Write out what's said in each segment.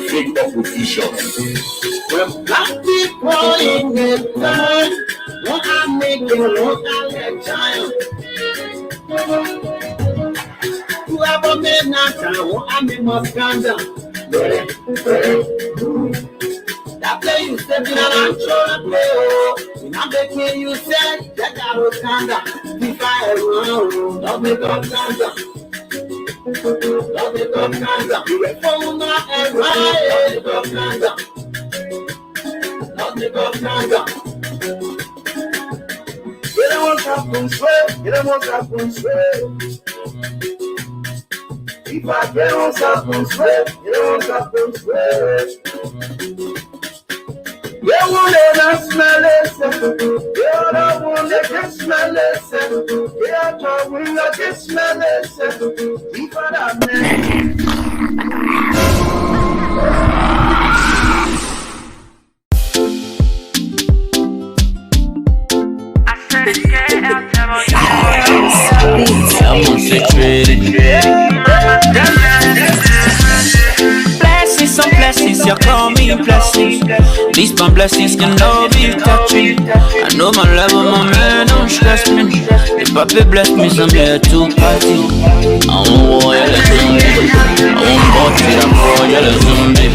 fake opposition. When black people in the time, what I make you look at a child. Whoever made that time, what I make must scandal. That play you said, and I'm sure to play. And I'm making you say, that I will scandal. If I ever don't make up scandal. Don't make up scandal. You will follow my and right. Don't make up scandal. Don't make up scandal. You don't want to happen, swear. You don't want to happen, swear. If I get on happen, swear. You don't want to happen, swear. You won't let smell it. You're the one that can smell it. You're the one that can smell it. If I I'm concentrated. Blessings on blessings, you call me blessings. These my blessings can all be touching. I know my level, my man, don't stress me. If Papa bless me, I'm here to party. I won't war, yellow zombie. I won't bottle, I'm for yellow zombie.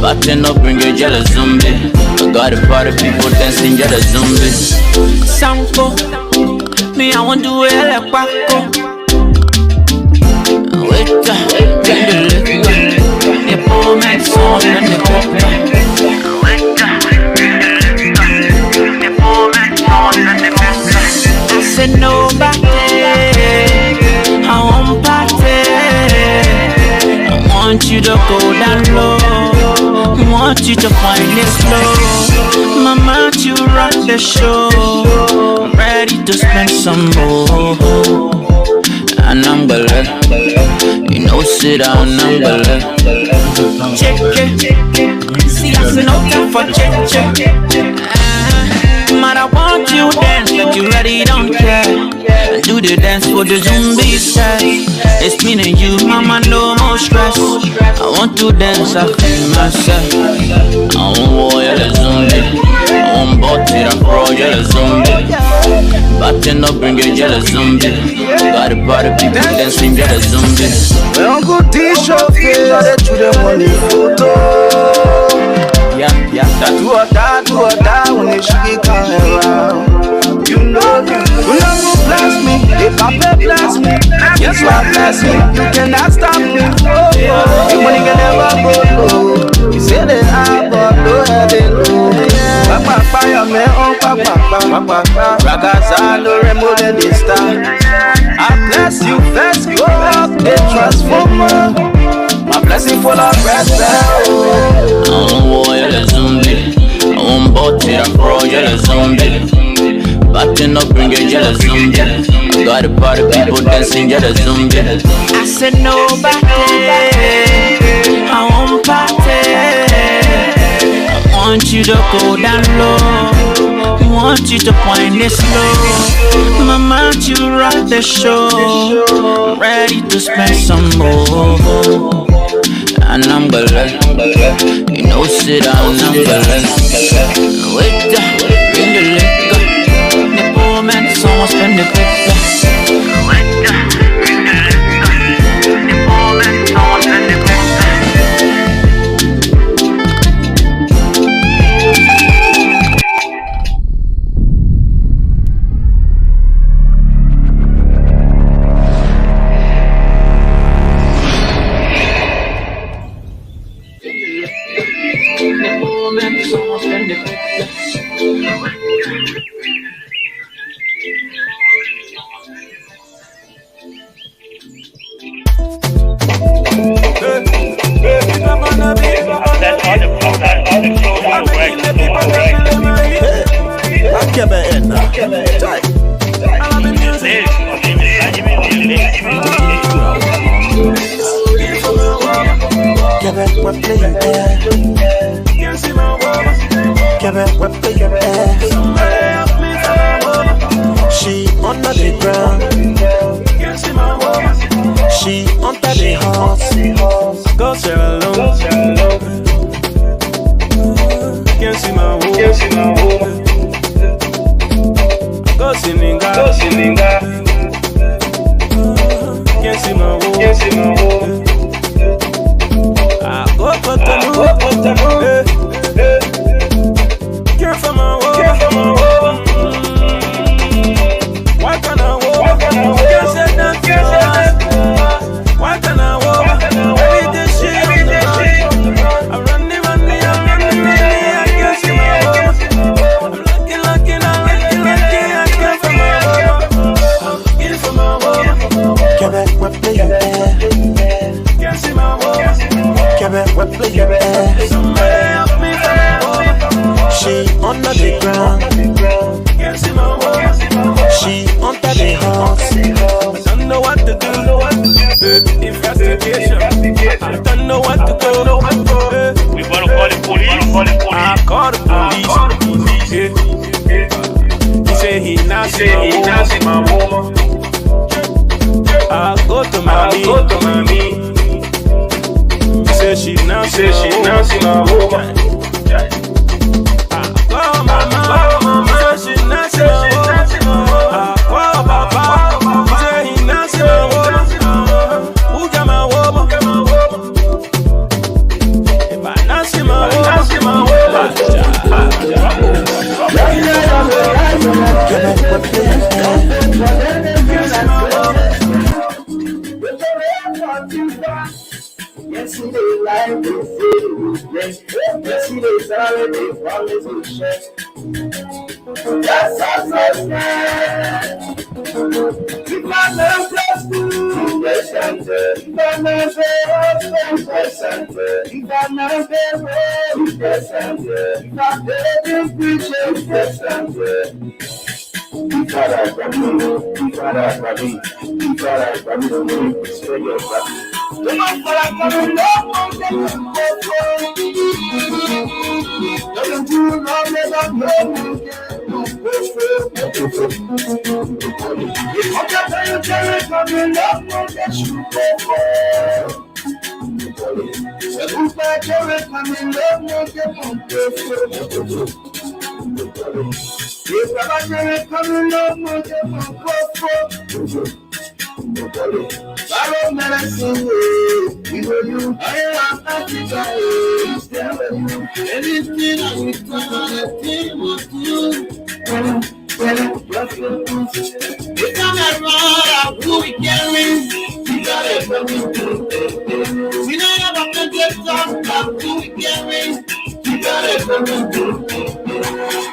Batten up, bring your yellow zombie. I got a party, people dancing, yellow zombies. Sanko, me, I want to do it like Paco. Wait, bring the liquor. The poor man's son and the pepper. Wait, the poor man's son and the pepper. I said nobody, I won't party. I want you to go down low. I want you to find it slow. Mama, you rock the show. I'm ready to spend some more. And I'm gonna, you know, sit down, I'm gonna check it. See, I said no time for check. Man, I want you dance, but you ready, don't care. Do the dance for the zombie style. It's me and you, mama, no more stress. I want to dance, I feel myself. I want war, yellow zombie. I want bottle, I'm pro, yellow zombie. Batten up, bring your yellow zombie. Got a party, people dancing, yellow zombie. When Uncle T-shirt, I let you them on the photo. Yeah, that do or die when they shake it around. You know, when you bless me, if I bless me, yes, what bless me, you cannot stop me. You money can never go low. You say that I got low, heavy low. Papa, your man, oh, papa. Ragazano, remove the star. I bless you, first go up, the transformer. My blessing full of respect. I want war, yellow zombie. I want bottle, I'm pro, yellow zombie. Batten up, bring your yellow zombie. I got a party, people dancing, yellow zombie. I said nobody, I won't party. I want you to go down low. I want you to find it slow. Mama, you rock the show. I'm ready to spend some more. And I'm gonna, you know, sit down, I'm gonna wait down, bring the liquor. The poor man's son spend the paper. Wait down, bring the liquor. The poor man's son spend the paper. She under the ground. She under the house. Go to alone. Can't see my home. Go Sininga. Can't see my home. I go Cotonou. Care for my home. Why can I walk? Can't say nothing. Why can I walk? Every day shit. I'm running. I can't see my home. I'm looking. I can't for my home. I'm looking for my home. Quebec, what play you there? Can't see my home. Quebec, what play you there? Somebody help me for my home. She under the ground. Can't see my home. She under the house. Don't know what to do. Investigation. I don't know what to do. We wanna call the police. I call the police. He say he not see my woman. I go to mommy. He say she not see my woman. I call mama. He say she not see my woman. I call papa. He say he not see my woman. Who got my woman? If I not see my woman. Yesterday life is serious. Yesterday's already promised to share. That's us. If I never plus two, yes, center. If I never yes, center. If I never yes, center. If I never preach, yes, center. If I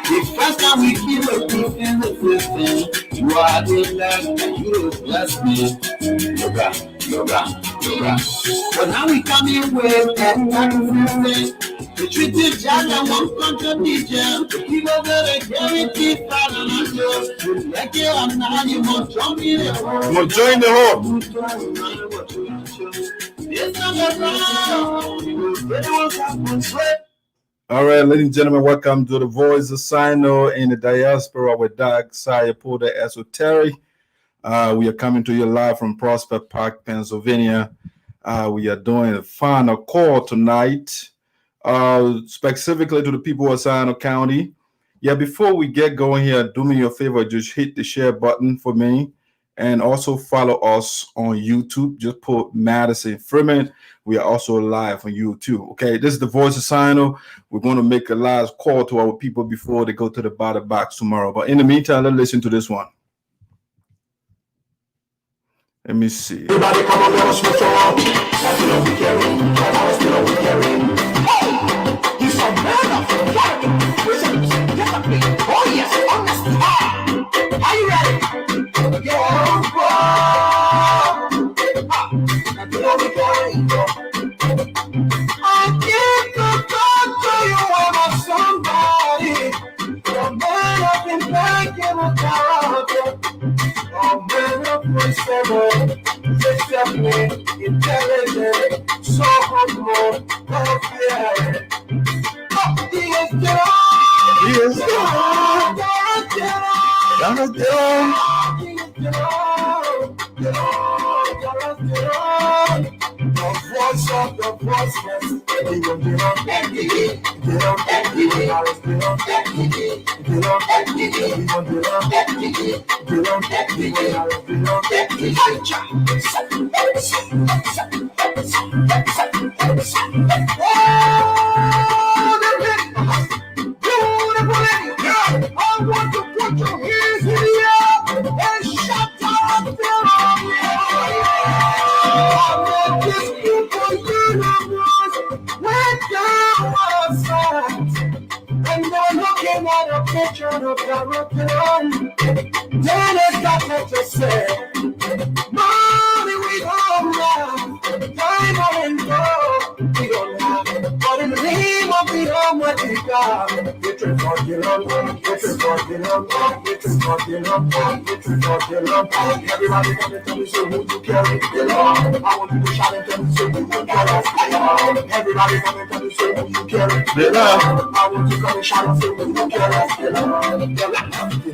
the first time we keep a deep in the system, you are the last and you bless me. Yoga. But now we come in with that sacrifice. The treated judge and one country DJ. You know that I guarantee father and you. Like you and now you won't jump in the hole. I'm gonna join the hole. All right, ladies and gentlemen, welcome to the Voice of Sinoe in the Diaspora with Doug Sayapo, the Esoteric. We are coming to you live from Prospect Park, Pennsylvania. We are doing a final call tonight, specifically to the people of Sinoe County. Yeah, before we get going here, do me a favor, just hit the share button for me. And also follow us on YouTube. Just put Madison Freeman. We are also live on YouTube. Okay, this is the Voice of Sinoe. We're going to make a last call to our people before they go to the ballot box tomorrow. But in the meantime, let's listen to this one. Let me see. Everybody come on, let us switch on. He's a man of oh, yes, honest. Are you ready? I can't talk to you when I'm somebody. You're man up in back in a character. You're man up in seven. Deceptive, intelligent, so humble, confident. He is the voice of of the voiceless. We gon' get up, get up, I want to put your hands in the air and shout out there. I want this people universe went down outside, and they're looking at a picture of Liberate. Then it's got what to say. Money we don't have, diamond and gold we don't have, but in the name of the Almighty God, get your fucking up, get your fucking up, get your fucking up, get your fucking up. Everybody come and tell me so who you carry, get up. I want you to shout and tell me so who you carry, get up. Everybody come and tell me so who you carry, get up. I want you to come and shout and say who you carry, get up. Everybody come and tell me so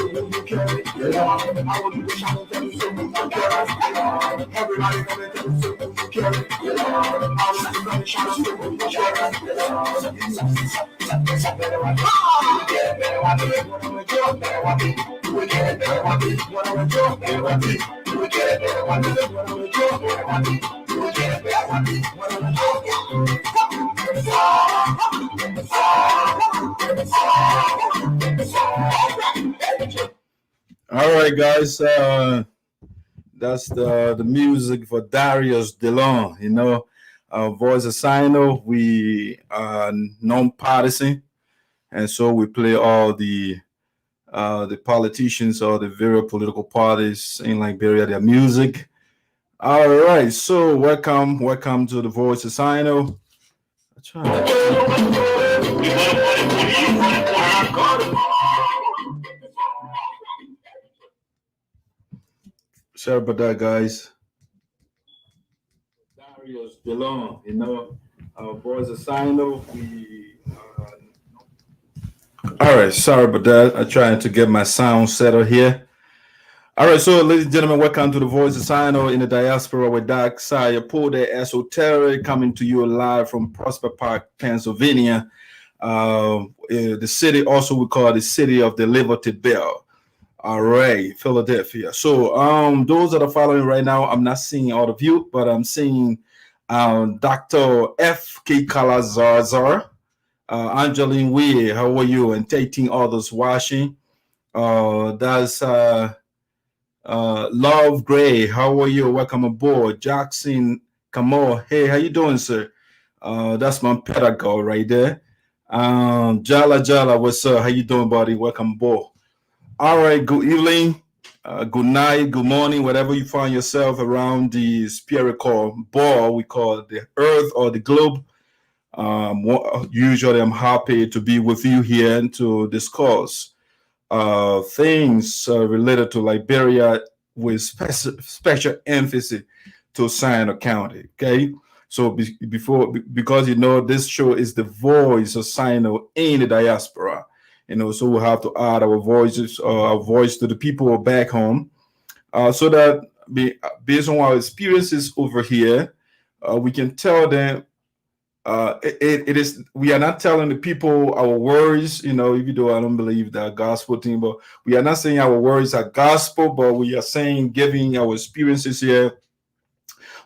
who you carry, get up. I want you to shout and tell me so who you carry, get up. Everybody come and tell me so who you carry, get up. I want you to come and shout and say who you carry, get up. All right, guys. That's the music for Darius DeLong. You know, Voice of Sinoe. We are non-partisan, and so we play all the politicians or the various political parties in Liberia, their music. All right, so welcome to the Voice of Sinoe. Sorry about that, guys. Darius DeLong, you know, our Voice of Sinoe. All right, sorry about that. I'm trying to get my sound settled here. All right, so ladies and gentlemen, welcome to the Voice of Sinoe in the diaspora with Dark Side. Pull the Esoteric coming to you live from Prosper Park, Pennsylvania. The city also we call the city of the Liberate Bell. All right, Philadelphia. So those that are following right now, I'm not seeing all of you, but I'm seeing Dr. F.K. Kalazar, Angeline Wee, how are you? And 18 others watching. That's Love Gray, how are you? Welcome aboard. Jackson Kamal, hey, how you doing, sir? That's my pedagogue right there. Jala, what's up? How you doing, buddy? Welcome aboard. All right, good evening, good night, good morning, wherever you find yourself around the spherical ball, we call it the earth or the globe. Usually I'm happy to be with you here and to discuss things related to Liberia with special emphasis to Sinoe County, okay? So because you know this show is the voice of Sinoe in the diaspora, you know, so we'll have to add our voices, our voice to the people back home, so that based on our experiences over here, we can tell them it is, we are not telling the people our words, you know, even though I don't believe that gospel thing, but we are not saying our words are gospel, but we are saying, giving our experiences here,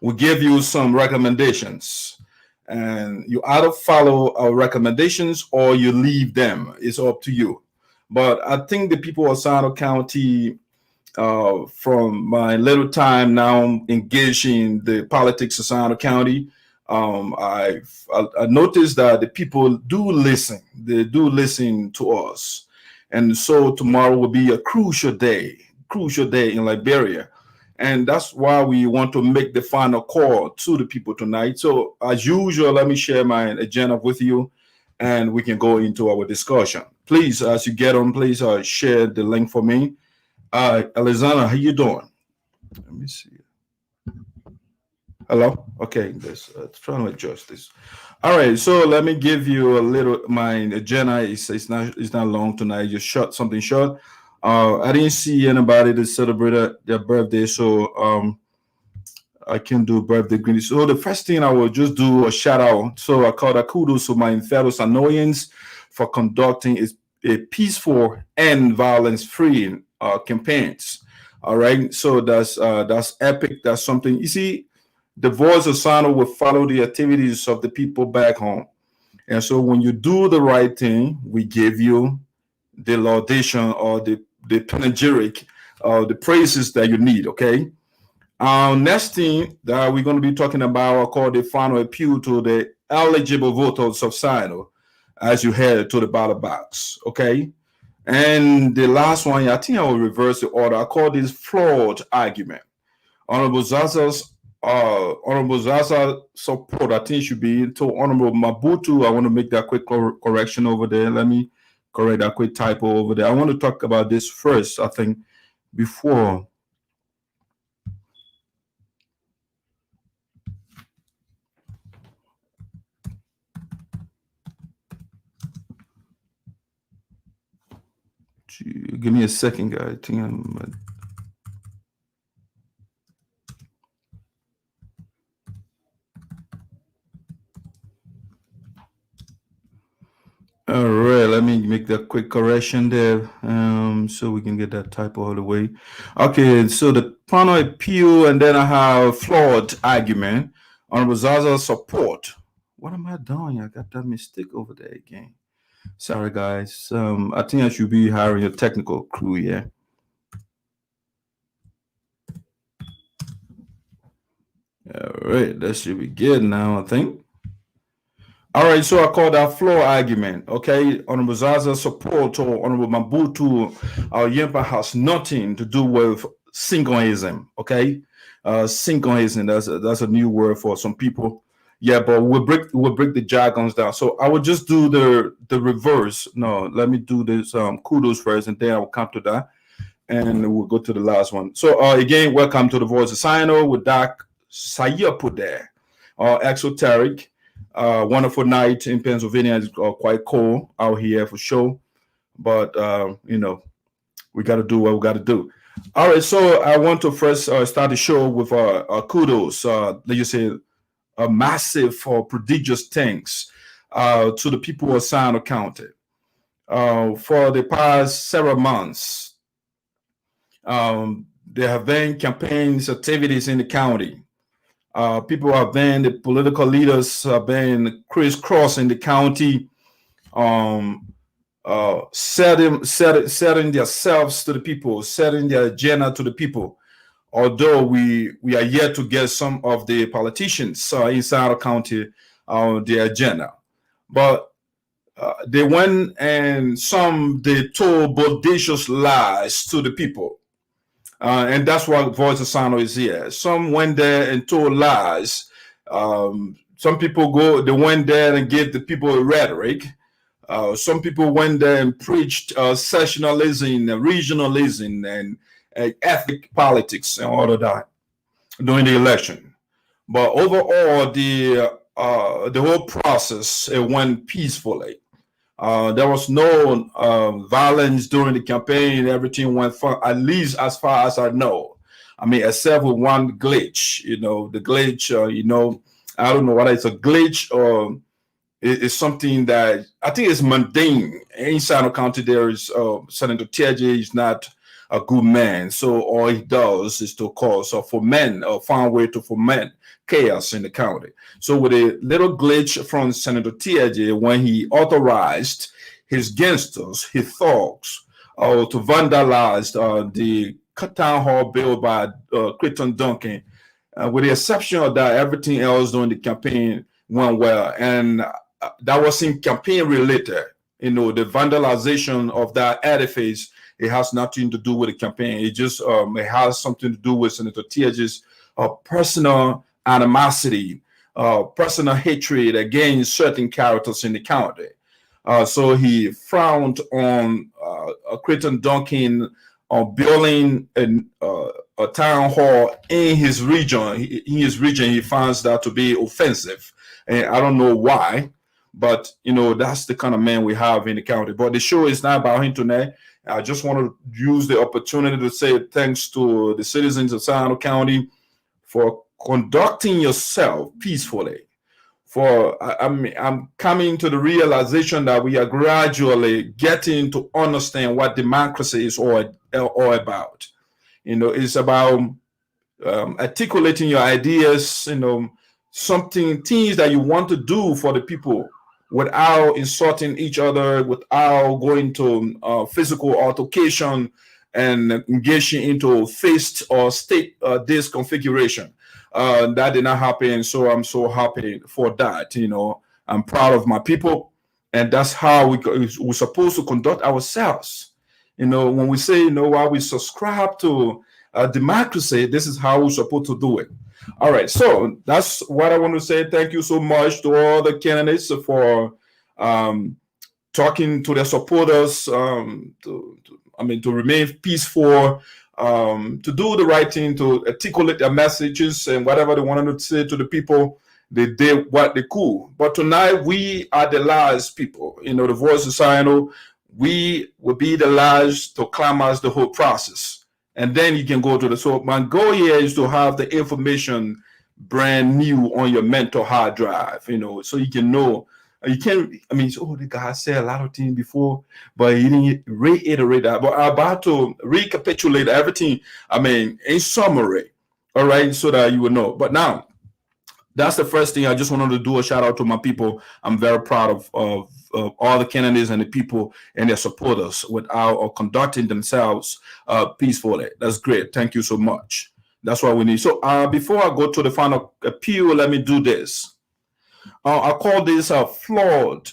we give you some recommendations. And you either follow our recommendations or you leave them. It's up to you. But I think the people of Sinoe County from my little time now engaged in the politics of Sinoe County, I noticed that the people do listen. They do listen to us. And so tomorrow will be a crucial day in Liberia. And that's why we want to make the final call to the people tonight. So as usual, let me share my agenda with you and we can go into our discussion. Please, as you get on, please share the link for me. Alexander, how you doing? Let me see. Hello? Okay, this trying to adjust this. All right, so let me give you a little, my agenda it's not long tonight, just something short. I didn't see anybody that celebrated their birthday, so I can do birthday greetings. So the first thing I will just do a shout out. So I call that kudos to my fellow Sinoeans for conducting a peaceful and violence-free campaigns. All right, so that's epic. That's something. You see, the voice of Sinoe will follow the activities of the people back home, and so when you do the right thing, we give you the laudation or the panegyric, the praises that you need. Okay. Next thing that we're going to be talking about are called the final appeal to the eligible voters of Sinoe as you head to the ballot box. Okay. And the last one, I think I will reverse the order. I call this flawed argument. Honorable Zaza's support, I think, should be to Honorable Mabutu. I want to make that quick correction over there. Let me correct that quick typo over there. I want to talk about this first, I think, before. Give me a second, guys. I think I'm. All right, let me make that quick correction there, so we can get that typo all the way. Okay, so the final appeal, and then I have flawed argument on Zaza's support. What am I doing? I got that mistake over there again. Sorry, guys. I think I should be hiring a technical crew here. All right, that should be good now, I think. All right, so I call that floor argument. Okay, Honorable Zaza's support to Honorable Mabutu Yempa has nothing to do with Sinoeism. Okay, Sinoeism, that's a new word for some people. Yeah, but we'll break the jargons down. So I will just do the reverse. No, let me do this kudos first, and then I will come to that, and we'll go to the last one. So again, welcome to the Voice of Sinoe with Doc Sayapode, ESOTERIC. Wonderful night in Pennsylvania. Is quite cold out here for sure, but you know, we got to do what we got to do. All right, so I want to first start the show with kudos. Let you say a massive prodigious thanks to the people of Sinoe County for the past several months. There have been campaigns, activities in the county. People have been, the political leaders have been crisscrossing the county, setting themselves to the people, setting their agenda to the people. Although we are yet to get some of the politicians in Sinoe County on the agenda, but they went and they told bodacious lies to the people. And that's why Voice of Sinoe is here. Some went there and told lies. Some people they went there and gave the people a rhetoric. Some people went there and preached sectionalism, regionalism, and ethnic politics and all of that during the election. But overall, the whole process, it went peacefully. There was no violence during the campaign. Everything went fine, at least as far as I know. I mean, except with one glitch. You know, the glitch, you know, I don't know whether it's a glitch or it's something that I think is mundane. In Sinoe County, there is Senator Tiaje is not a good man. So all he does is to cause find a way to foment chaos in the county. So with a little glitch from Senator Tiaje when he authorized his gangsters, his thugs, to vandalize the town hall built by Creighton Duncan. With the exception of that, everything else during the campaign went well, and that wasn't campaign related. You know, the vandalization of that edifice, it has nothing to do with the campaign. It just it has something to do with Senator Tiage's personal animosity, personal hatred against certain characters in the county. So he frowned on Creighton Duncan building a town hall in his region. He finds that to be offensive, and I don't know why. But, you know, that's the kind of man we have in the county. But the show is not about him tonight. I just want to use the opportunity to say thanks to the citizens of Sinoe County for conducting yourself peacefully. I'm coming to the realization that we are gradually getting to understand what democracy is all about. You know, it's about articulating your ideas, you know, things that you want to do for the people, without insulting each other, without going to physical altercation and engaging into fist or state disconfiguration. That did not happen, so I'm so happy for that. You know, I'm proud of my people, and that's how we're supposed to conduct ourselves. You know, when we say, you know, while we subscribe to democracy, this is how we're supposed to do it. All right, so that's what I want to say. Thank you so much to all the candidates for talking to their supporters, to remain peaceful, to do the right thing, to articulate their messages and whatever they wanted to say to the people. They did what they could. But tonight, we are the last people. You know, the Voice of Sinoe, we will be the last to climax the whole process. And then you can go to so my goal here is to have the information brand new on your mental hard drive, you know, so you can know. You can't, the guy said a lot of things before, but he didn't reiterate that. But I'm about to recapitulate everything, in summary, all right, so that you will know. But now, that's the first thing. I just wanted to do a shout out to my people. I'm very proud of all the candidates and the people and their supporters without conducting themselves peacefully. That's great. Thank you so much. That's what we need. So before I go to the final appeal, let me do this. I call this a flawed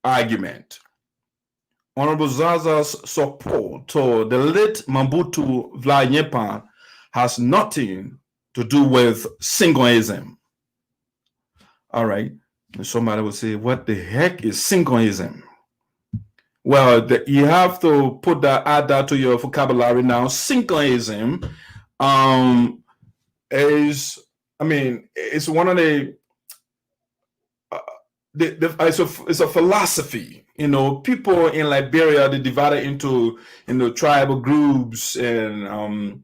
argument. Honorable Zaza's support to the late Mambutu Vlayepan has nothing to do with Sinoeism. All right. And somebody will say, what the heck is Sinoeism? Well, you have to add that to your vocabulary now. Sinoeism it's one of it's a philosophy. You know, people in Liberia, they divided into, you know, tribal groups and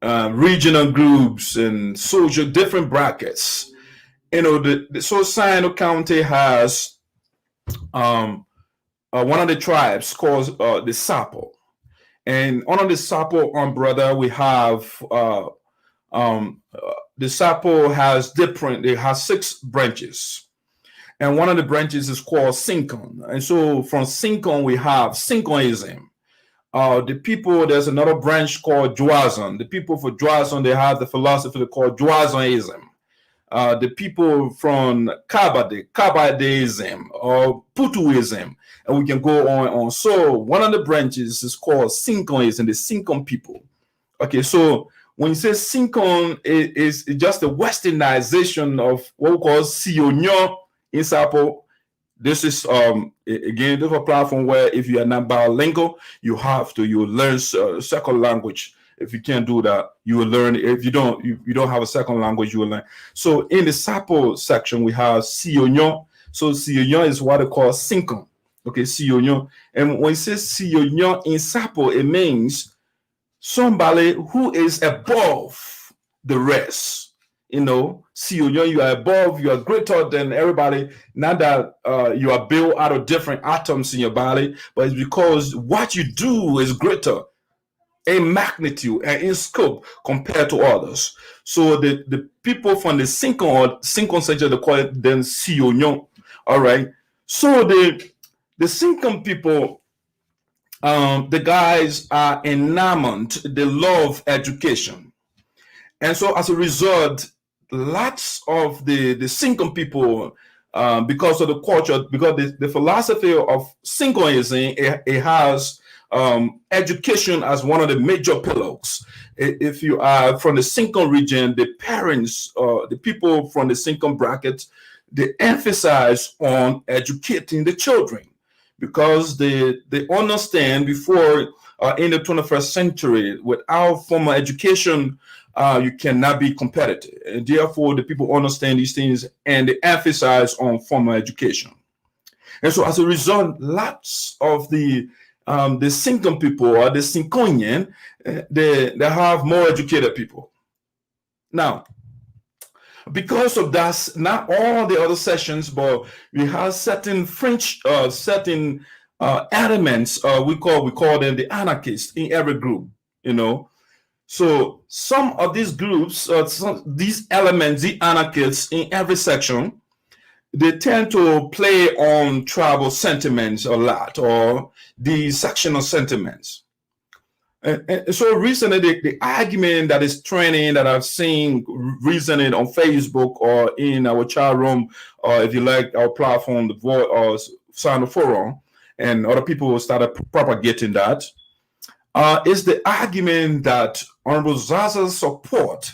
regional groups and social different brackets. You know, so Sinoe County has one of the tribes called the Sapo, and under the Sapo umbrella we have the Sapo has 6 branches, and one of the branches is called Sinkon, and so from Sinkon we have Sinoeism. The people, there's another branch called Juazon. The people for Juazon, they have the philosophy called Juazonism. The people from Kabadeism or Putuism, and we can go on. So one of the branches is called Sinoeism, the Sinkon people. Okay, so when you say Sinkon, it's just a westernization of what we call Sinoe in Sapo. This is again, this is a platform where if you are not bilingual, you learn a second language. If you can't do that, you will learn. If you don't have a second language, you will learn. So in the Sapo section, we have Sinoe. So Sinoe is what they call Sinkon. Okay, Sinoe. And when you say Sinoe in Sapo, it means somebody who is above the rest. You know, Sinoe, you are above, you are greater than everybody. Not that you are built out of different atoms in your body, but it's because what you do is greater in magnitude and in scope compared to others. So the people from the Sinkon section, they call it then Sinoe. All right. So the Sinkon people, the guys are enamored, they love education. And so as a result, lots of the single people, because of the culture, because the philosophy of Sinoeism, it has education as one of the major pillars. If you are from the Sinkin region, the parents, the people from the Sinkin bracket, they emphasize on educating the children because they understand before in the 21st century, without formal education, you cannot be competitive. And therefore, the people understand these things and they emphasize on formal education. And so as a result, lots of the Sinkin people or the Sinoean, they have more educated people. Now, because of that, not all the other sessions, but we have certain French, certain elements, we call them the anarchists in every group, you know. So some of these groups, these elements, the anarchists in every section, they tend to play on tribal sentiments a lot, or the sectional sentiments. And so recently, the argument that is trending that I've seen recently on Facebook or in our chat room, or if you like our platform, the Voice or Sinoe Forum, and other people started propagating that, is the argument that Honorable Zaza's support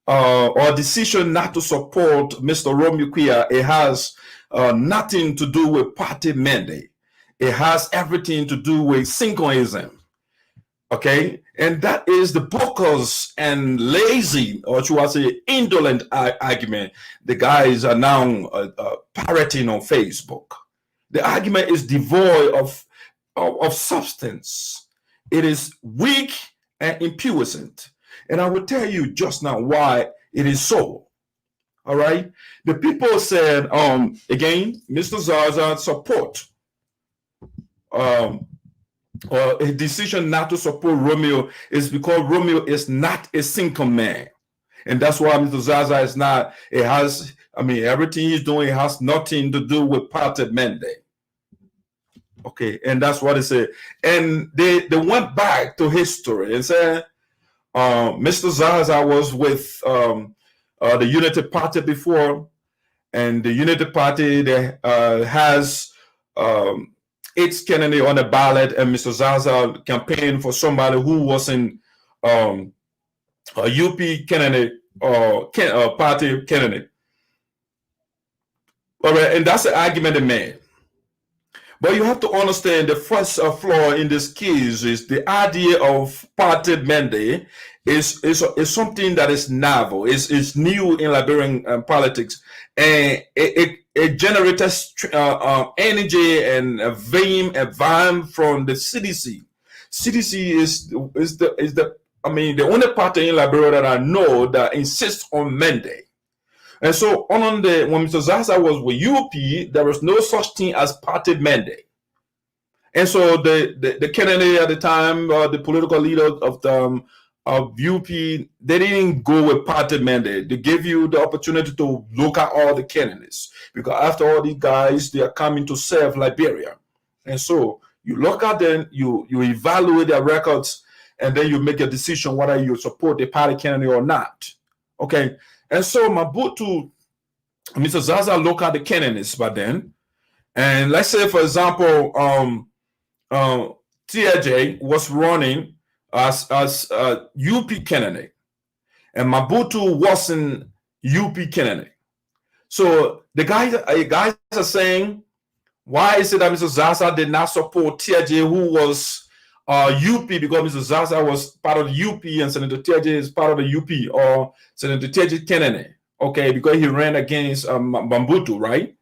or decision not to support Mr. Romeo Quia, it has nothing to do with party mandate. It has everything to do with Sinoeism. Okay, and that is the bogus and lazy, or should I say indolent argument the guys are now parroting on Facebook. The argument is devoid of substance. It is weak and impuissant. And I will tell you just now why it is so. All right. The people said, again, Mr. Zaza support or a decision not to support Romeo is because Romeo is not a single man. And that's why Mr. Zaza is not, it has, I mean, everything he's doing has nothing to do with party mandate. Okay, and that's what they said. And they went back to history and said, Mr. Zaza was with the Unity Party before, and the Unity Party has its candidate on the ballot, and Mr. Zaza campaigned for somebody who wasn't a UP candidate or party candidate. All right, and that's the argument they made. But you have to understand the first flaw in this case is the idea of party mandate is something that is novel, is new in Liberian politics, and it generates energy and vim from the CDC. CDC is the only party in Liberia that I know that insists on mandate. And so when Mr. Zaza was with UP, there was no such thing as party mandate. And so the candidate at the time, the political leader of UP, they didn't go with party mandate. They gave you the opportunity to look at all the candidates, because after all, these guys, they are coming to serve Liberia. And so you look at them, you evaluate their records, and then you make a decision whether you support the party candidate or not. Okay. And so Mabutu, Mr. Zaza looked at the candidates by then. And let's say, for example, TJ was running as UP candidate, and Mabutu wasn't UP candidate. So the guys are saying, why is it that Mr. Zaza did not support TJ, who was UP, because Mr. Zaza was part of the UP and Senator TJ is part of the UP, or Senator TJ candidate, okay, because he ran against Mabutu, right?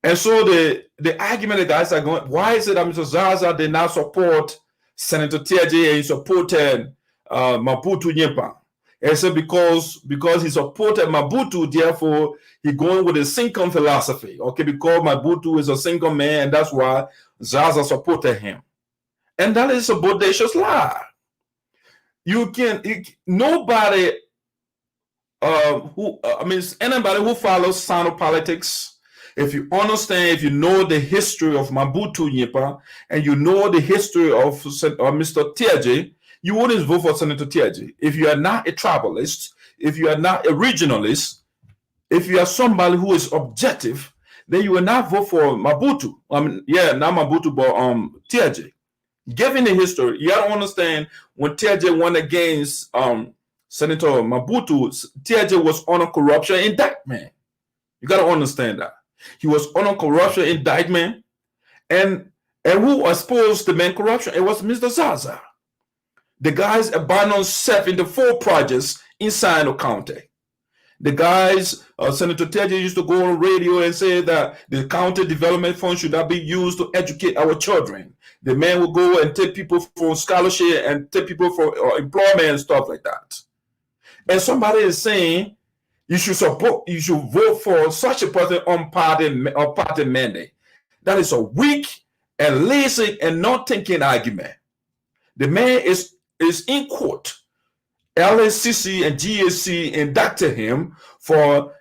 And so the argument the guys are going, why is it that Mr. Zaza did not support Senator TJ and he supported Mabutu Nyempa? And so because he supported Mabutu, therefore he going with the Sinkin philosophy, okay, because Mabutu is a single man, and that's why Zaza supported him. And that is a bodacious lie. Nobody anybody who follows Sinoe politics, if you understand, if you know the history of Mobutu Nyepa, and you know the history of Mr. Tiaje, you wouldn't vote for Senator Tiaje. If you are not a tribalist, if you are not a regionalist, if you are somebody who is objective, then you will not vote for Mobutu. Not Mobutu, but Tiaje. Given the history, you have to understand when Tiaje went against Senator Mobutu, Tiaje was on a corruption indictment. You got to understand that. He was on a corruption indictment, and who exposed the main corruption? It was Mr. Zaza. The guys abandoned himself in the 4 projects in Sinoe County. The guys, Senator Tiaje used to go on radio and say that the county development fund should not be used to educate our children. The man will go and take people for scholarship and take people for employment and stuff like that. And somebody is saying you should vote for such a person on party mandate. That is a weak and lazy and not thinking argument. The man is in court. LSCC and GAC indicted him for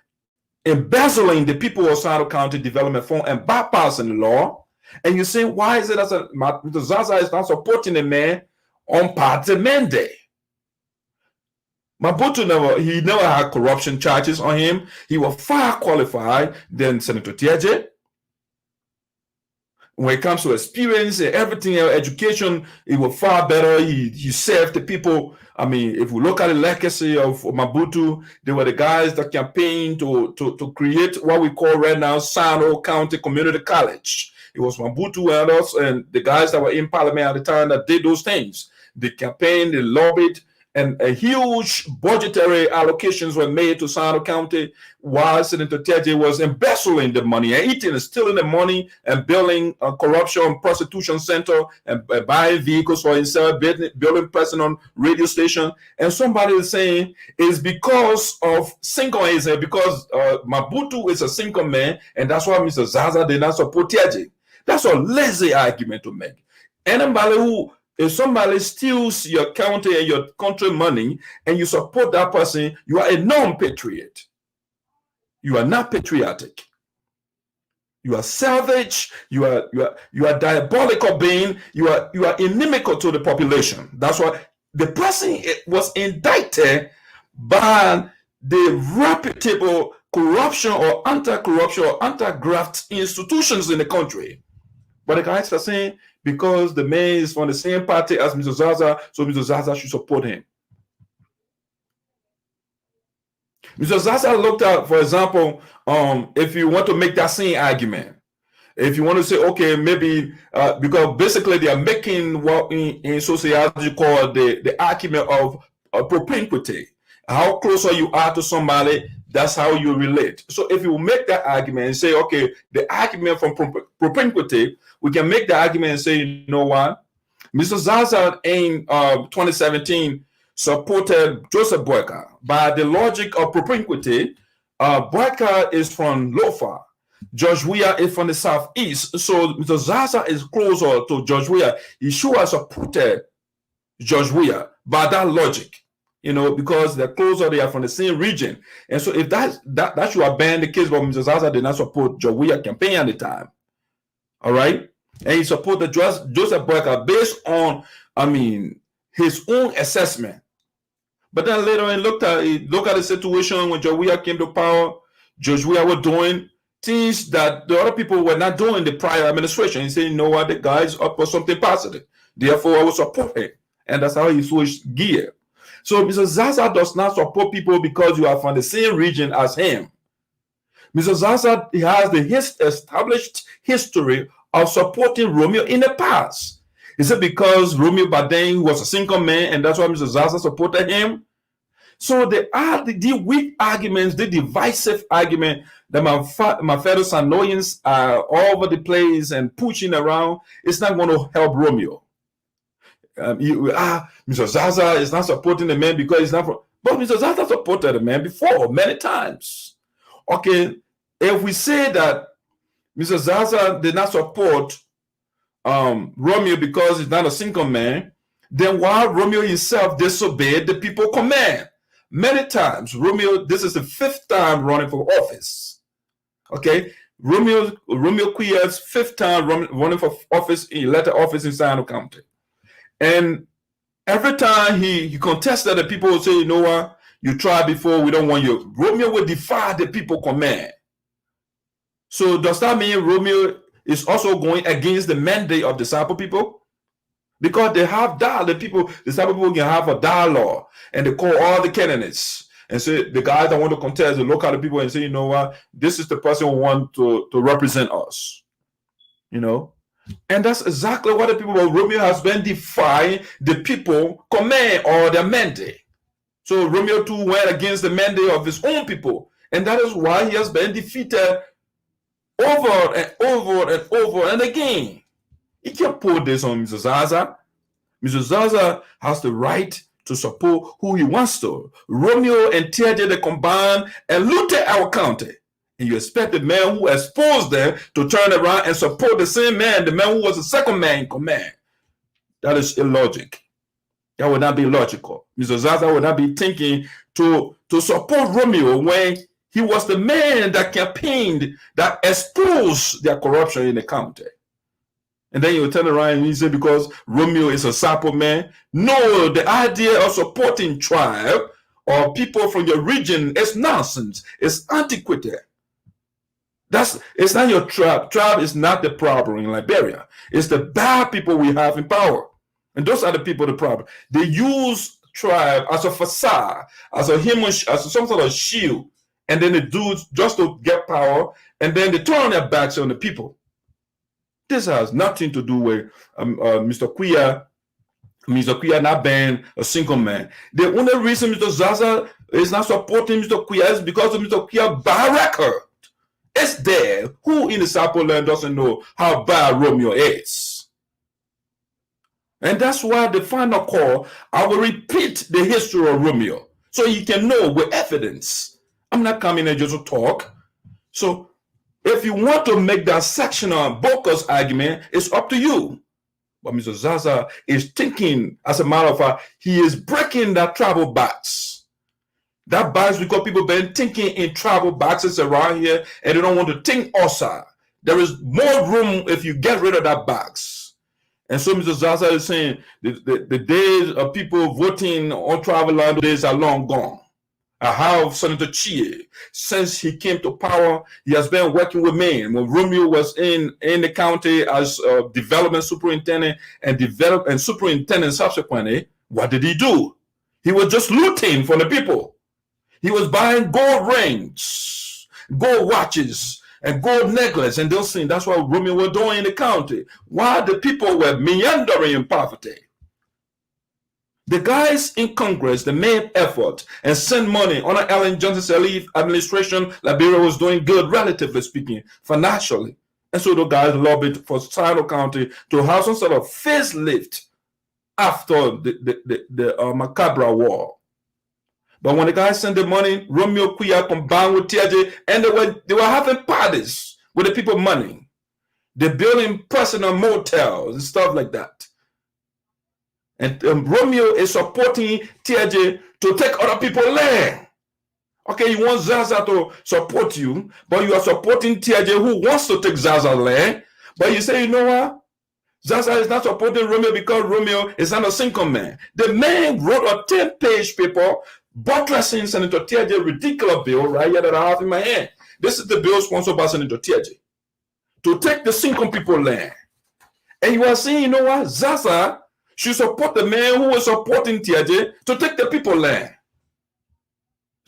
embezzling the people of Sinoe County Development Fund and bypassing the law. And you say, why is it that Mr. Zaza is not supporting the man on party mandate? Mobutu never had corruption charges on him. He was far qualified than Senator Tiaje. When it comes to experience and everything else, education, he was far better. He served the people. I mean, if we look at the legacy of Mobutu, they were the guys that campaigned to create what we call right now Sinoe County Community College. It was Mobutu and us and the guys that were in parliament at the time that did those things. They campaigned, they lobbied, and a huge budgetary allocations were made to Sinoe County while Senator Tiaje was embezzling the money and eating and stealing the money and building a corruption prostitution center and buying vehicles for himself, building personal radio station. And somebody is saying it's because of Sinoeans, because Mobutu is a single man, and that's why Mr. Zaza did not support Tiaje. That's a lazy argument to make. If somebody steals your county and your country money and you support that person, you are a non-patriot. You are not patriotic. You are savage. You are diabolical being. You are inimical to the population. That's why the person was indicted by the reputable corruption or anti-corruption or anti-graft institutions in the country. But the guys are saying, because the man is from the same party as Mr. Zaza, so Mr. Zaza should support him. Mr. Zaza looked at, for example, if you want to make that same argument, if you want to say, okay, maybe because basically they are making what in sociology called the argument of propinquity. How closer you are to somebody, that's how you relate. So if you make that argument and say, okay, the argument from propinquity, we can make the argument and say, you know what? Mr. Zaza in 2017 supported Joseph Boyka. By the logic of propinquity, Boyka is from Lofa. George Weah is from the southeast. So Mr. Zaza is closer to George Weah. He should have supported George Weah by that logic. You know, because they're closer, they are from the same region. And so if that should have been the case, but Mr. Zaza did not support George Weah campaign at the time. All right? And he supported Joseph Boyka based on, his own assessment. But then later on, look at the situation when George Weah came to power. George Weah was doing things that the other people were not doing in the prior administration. He said, you know what, the guy's up for something positive. Therefore, I will support him. And that's how he switched gear. So Mr. Zaza does not support people because you are from the same region as him. Mr. Zaza has the established history of supporting Romeo in the past. Is it because Romeo Badeng was a single man and that's why Mr. Zaza supported him? So the weak arguments, the divisive argument that my fellow Sinoeans are all over the place and pushing around, it's not going to help Romeo. Mr. Zaza is not supporting the man because he's not from, but Mr. Zaza supported the man before many times. Okay, if we say that Mr. Zaza did not support Romeo because he's not a single man, then why Romeo himself disobeyed the people's command? Many times, Romeo, this is the 5th time running for office. Okay, Romeo Quia's 5th time running for office, elected office in Sinoe County. And every time he contested, the people would say, you know what, you tried before, we don't want you. Romeo would defy the people command. So does that mean Romeo is also going against the mandate of disciple people? Because they have dialogue, disciple people can have a dialogue, and they call all the candidates and say, the guys that want to contest, they look at the people and say, you know what, this is the person who wants to represent us. You know? And that's exactly what the people of Romeo has been defying the people command or their mandate. So Romeo too went against the mandate of his own people. And that is why he has been defeated over and over and over and again. He can't put this on Mr. Zaza. Mr. Zaza has the right to support who he wants to. Romeo and TJ, they combined and looted our county. And you expect the man who exposed them to turn around and support the same man, the man who was the second man in command. That is illogic. That would not be logical. Mr. Zaza would not be thinking to support Romeo when he was the man that campaigned, that exposed their corruption in the county. And then you turn around and you say, because Romeo is a sample man. No, the idea of supporting tribe or people from your region is nonsense. It's antiquated. It's not your tribe. Tribe is not the problem in Liberia. It's the bad people we have in power. And those are the people, the problem. They use tribe as a facade, as some sort of shield. And then they do just to get power. And then they turn their backs on the people. This has nothing to do with Mr. Quia not being a single man. The only reason Mr. Zaza is not supporting Mr. Quia is because of Mr. Quia's bad record. It's there. Who in the Sapo land doesn't know how bad Romeo is? And that's why the final call, I will repeat the history of Romeo so you can know with evidence. I'm not coming here just to talk. So if you want to make that sectional bogus argument, it's up to you. But Mr. Zaza is thinking, as a matter of fact, he is breaking that travel box. That box because people been thinking in travel boxes around here and they don't want to think outside. There is more room if you get rid of that box. And so Mr. Zaza is saying the days of people voting on travel land days are long gone. I have Senator Chie. Since he came to power, he has been working with me. When Romeo was in the county as development superintendent and superintendent subsequently, what did he do? He was just looting from the people. He was buying gold rings, gold watches, and gold necklaces, and those things. That's what Romeo was doing in the county. While the people were meandering in poverty. The guys in Congress, they made effort and sent money. Under Ellen Johnson's administration, Liberia was doing good, relatively speaking, financially. And so the guys lobbied for Sinoe County to have some sort of facelift after the Macabre War. But when the guys sent the money, Romeo Quia combined with TJ, and they were having parties with the people money. They're building personal motels and stuff like that. And Romeo is supporting TJ to take other people's land. Okay, you want Zaza to support you, but you are supporting TJ who wants to take Zaza's land. But you say, you know what? Zaza is not supporting Romeo because Romeo is not a single man. The man wrote a 10-page paper buttressing Senator TJ ridiculous bill right here that I have in my hand. This is the bill sponsored by Senator TJ to take the single people land. And you are saying, you know what? Zaza should support the man who is supporting TJ to take the people land.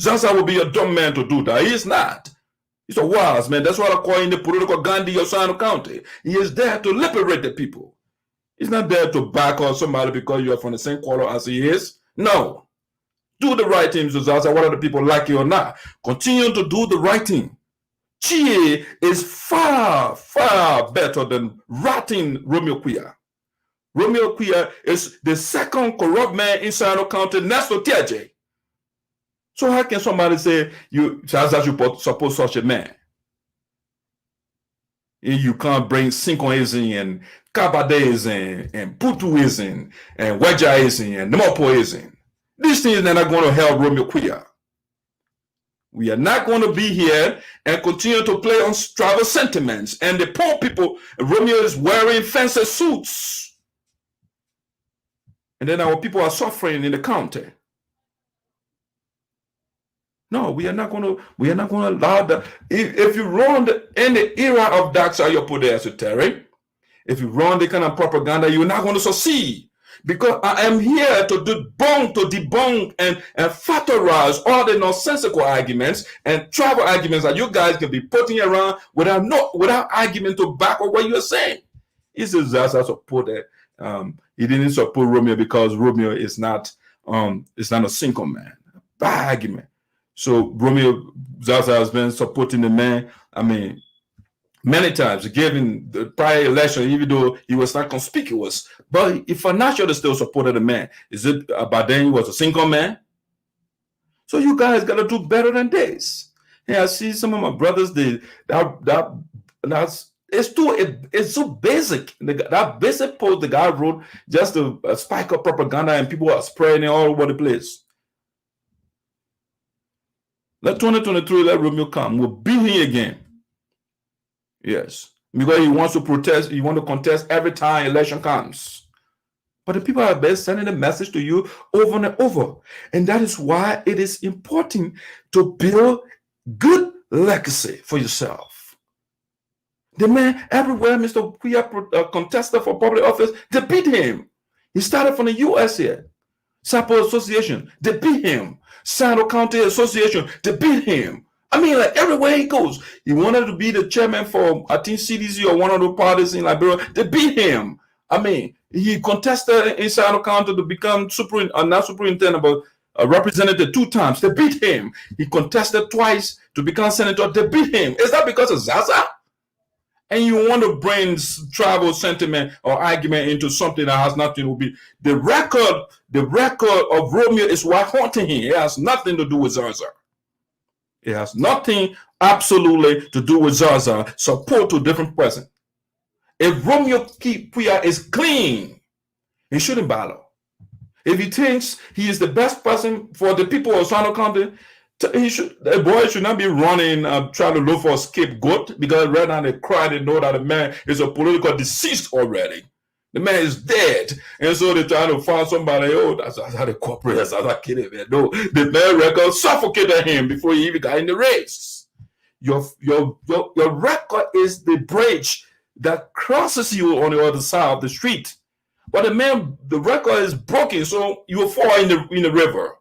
Zaza will be a dumb man to do that. He is not. He's a wise man. That's why I call him the political Gandhi of Sinoe County. He is there to liberate the people. He's not there to back on somebody because you are from the same color as he is. No. Do the right thing, Zaza, whether the people like you or not. Continue to do the right thing. Chie is far, far better than ratting Romeo Quia. Romeo Quia is the second corrupt man in Sinoe County next to TJ. So how can somebody say Zaza should support such a man? You can't bring Sinoeans and Kabadeism and Putuism and Wejaism and Nemopoism. These things are not going to help Romeo Quia. We are not going to be here and continue to play on tribal sentiments. And the poor people, Romeo is wearing fancy suits. And then our people are suffering in the county. No, we are not going to allow that. If you run in the era of dark side, you put the esoteric. If you run the kind of propaganda, you're not going to succeed. Because I am here to debunk and factorize all the nonsensical arguments and tribal arguments that you guys can be putting around without argument to back up what you're saying. He says Zaza supported. He didn't support Romeo because Romeo is not a single man. Bad argument. So Romeo Zaza has been supporting the man. I mean, many times, given the prior election, even though he was not conspicuous, but if financially still supported the man, is it about then he was a single man? So you guys got to do better than this. Yeah, I see some of my brothers. It's so basic. That basic post the guy wrote just to spike up propaganda, and people are spreading it all over the place. Let 2023, let Romeo come. We'll be here again. Yes, because he wants to protest, he wants to contest every time election comes. But the people are best sending a message to you over and over. And that is why it is important to build good legacy for yourself. The man everywhere, Mr. Kuya contested for public office, they beat him. He started from the U.S. here. Sapo Association, they beat him. Sinoe County Association, they beat him. I mean, like everywhere he goes, he wanted to be the chairman for, I think, CDC or one of the parties in Liberia. They beat him. I mean, he contested in Sinoe County to become not superintendent, but representative 2 times. They beat him. He contested twice to become senator. They beat him. Is that because of Zaza? And you want to bring tribal sentiment or argument into something that has nothing to be. The record of Romeo is what haunting him. It has nothing to do with Zaza. It has nothing absolutely to do with Zaza. Support to different person. If Romeo Kuya is clean, he shouldn't ballot. If he thinks he is the best person for the people of Sinoe County, the boy should not be running, trying to look for a scapegoat, because right now they cry, they know that the man is a political deceased already. The man is dead. And so they're trying to find somebody, that's how the corporate is, that's how kidding, man. No, the man record suffocated him before he even got in the race. Your record is the bridge that crosses you on the other side of the street. But the record is broken, so you will fall in the river.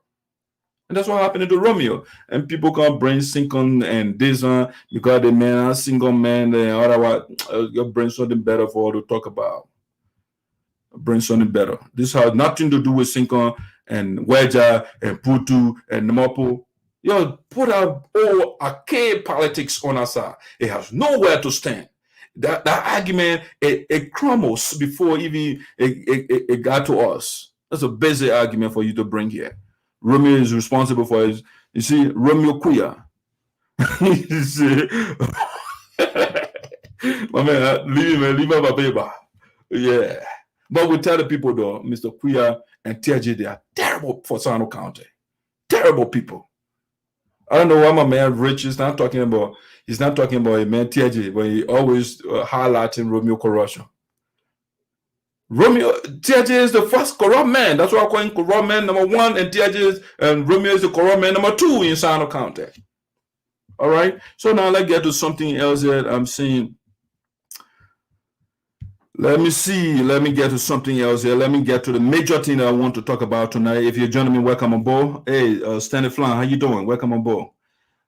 And that's what happened to Romeo. And people can bring Sincon and this because the man are single man and otherwise you bring something better for all to talk about. Bring something better. This has nothing to do with Sincon and Weja and Putu and Namopo. Put our old archaic politics on our side. It has nowhere to stand. That argument, it crumbles before even it got to us. That's a basic argument for you to bring here. Romeo is responsible for his, you see, Romeo Kuya. You see, my man, leave him my baby. Yeah. But we tell the people though, Mr. Kuya and TJ, they are terrible for Sinoe County. Terrible people. I don't know why my man Rich is not talking about, he's not talking about a man TJ, but he always highlighting Romeo corruption. Romeo, TJ is the first corrupt man. That's why I call him corrupt man number 1, and and Romeo is the corrupt man number 2 in Sinoe County. All right. So now let's get to something else that I'm seeing. Let me get to something else here. Let me get to the major thing that I want to talk about tonight. If you're joining me, welcome on board. Hey, Stanley Flan, how you doing? Welcome on board.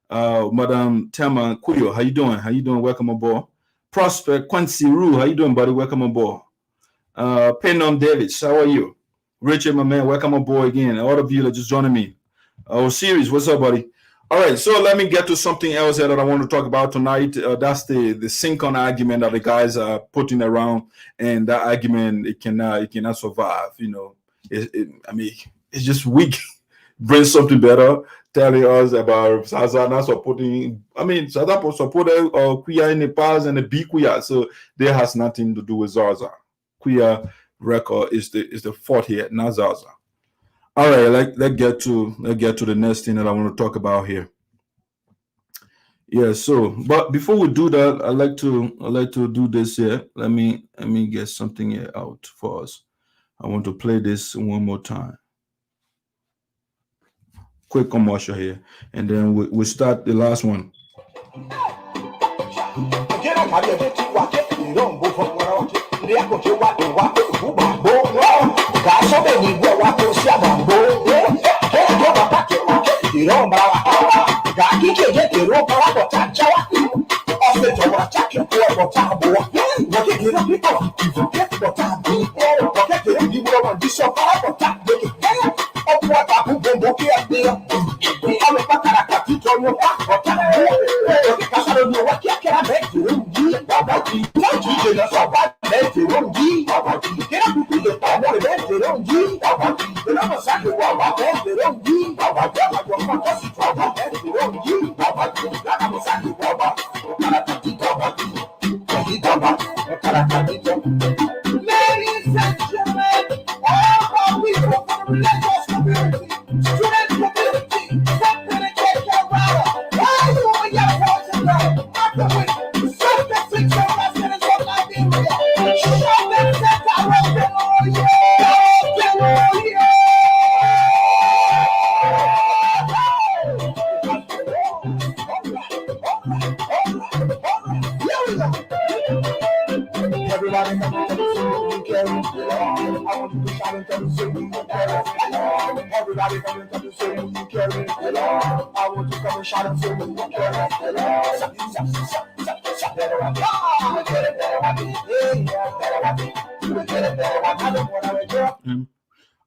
Madam Tama Kuyo, how you doing? How you doing? Welcome on board. Prospect Quincy Rue, how you doing, buddy? Welcome on board. Penon Davids, how are you? Richard, my man, welcome on board again. All of you that just joining me. Series, what's up, buddy? All right, so let me get to something else here that I want to talk about tonight. That's the Sincon argument that the guys are putting around, and that argument it cannot survive. I mean, it's just weak. Bring something better, telling us about Zaza not supporting. I mean, Zaza supported Kuya in the past and the B Kuya, so there has nothing to do with Zaza. Kuya record is the fault here, not Zaza. All right, let's get to the next thing that I want to talk about here. Yeah, so but before we do that, I like to do this here. Let me get something here out for us. I want to play this one more time. Quick commercial here, and then we start the last one.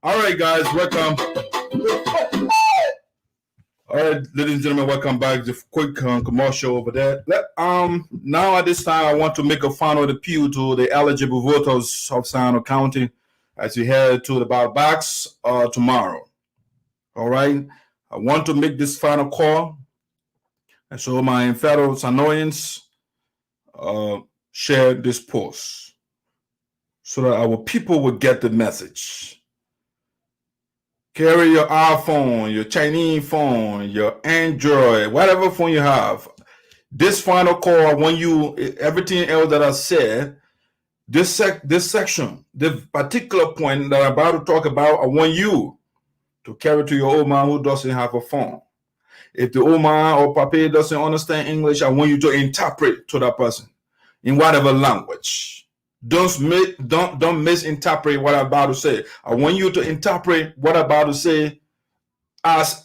All right, guys, welcome. All right, ladies and gentlemen, welcome back. Just quick commercial over there. Now at this time, I want to make a final appeal to the eligible voters of Sinoe County as we head to the ballot box tomorrow. All right, I want to make this final call, and so my fellow Sinoeans share this post so that our people will get the message. Carry your iPhone, your Chinese phone, your Android, whatever phone you have. This final call, when you everything else that I said, this section, the particular point that I'm about to talk about, I want you to carry to your old man who doesn't have a phone. If the old man or papa doesn't understand English, I want you to interpret to that person in whatever language. Don't misinterpret what I'm about to say. I want you to interpret what I'm about to say as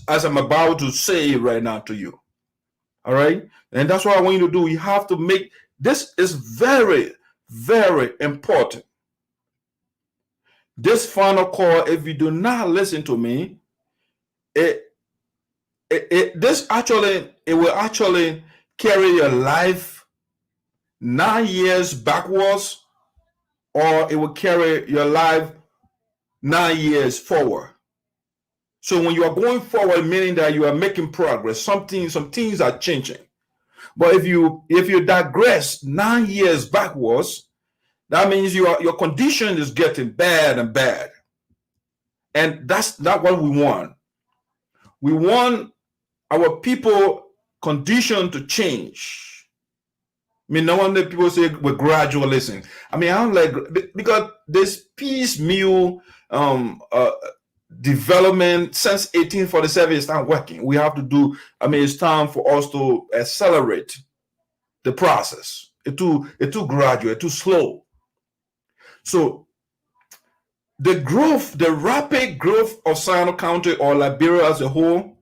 I'm about to say it right now to you. All right? And that's what I want you to do. You have to make this is very, very important. This final call, if you do not listen to me, it will actually carry your life 9 years backwards, or it will carry your life 9 years forward. So when you are going forward, meaning that you are making progress, some things are changing. But if you digress 9 years backwards, that means your condition is getting bad and bad. And that's not what we want. We want our people condition to change. I mean, no wonder people say we're gradualism. I mean, I'm like, because this piecemeal development since 1847 is not working. We have to do, I mean, it's time for us to accelerate the process. It's too gradual, too slow. So the rapid growth of Sinoe County or Liberia as a whole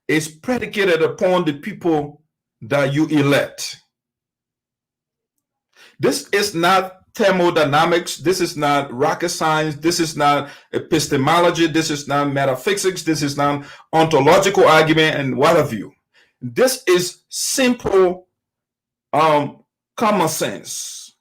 is predicated upon the people that you elect. This is not thermodynamics. This is not rocket science. This is not epistemology. This is not metaphysics. This is not ontological argument and what have you. This is simple common sense.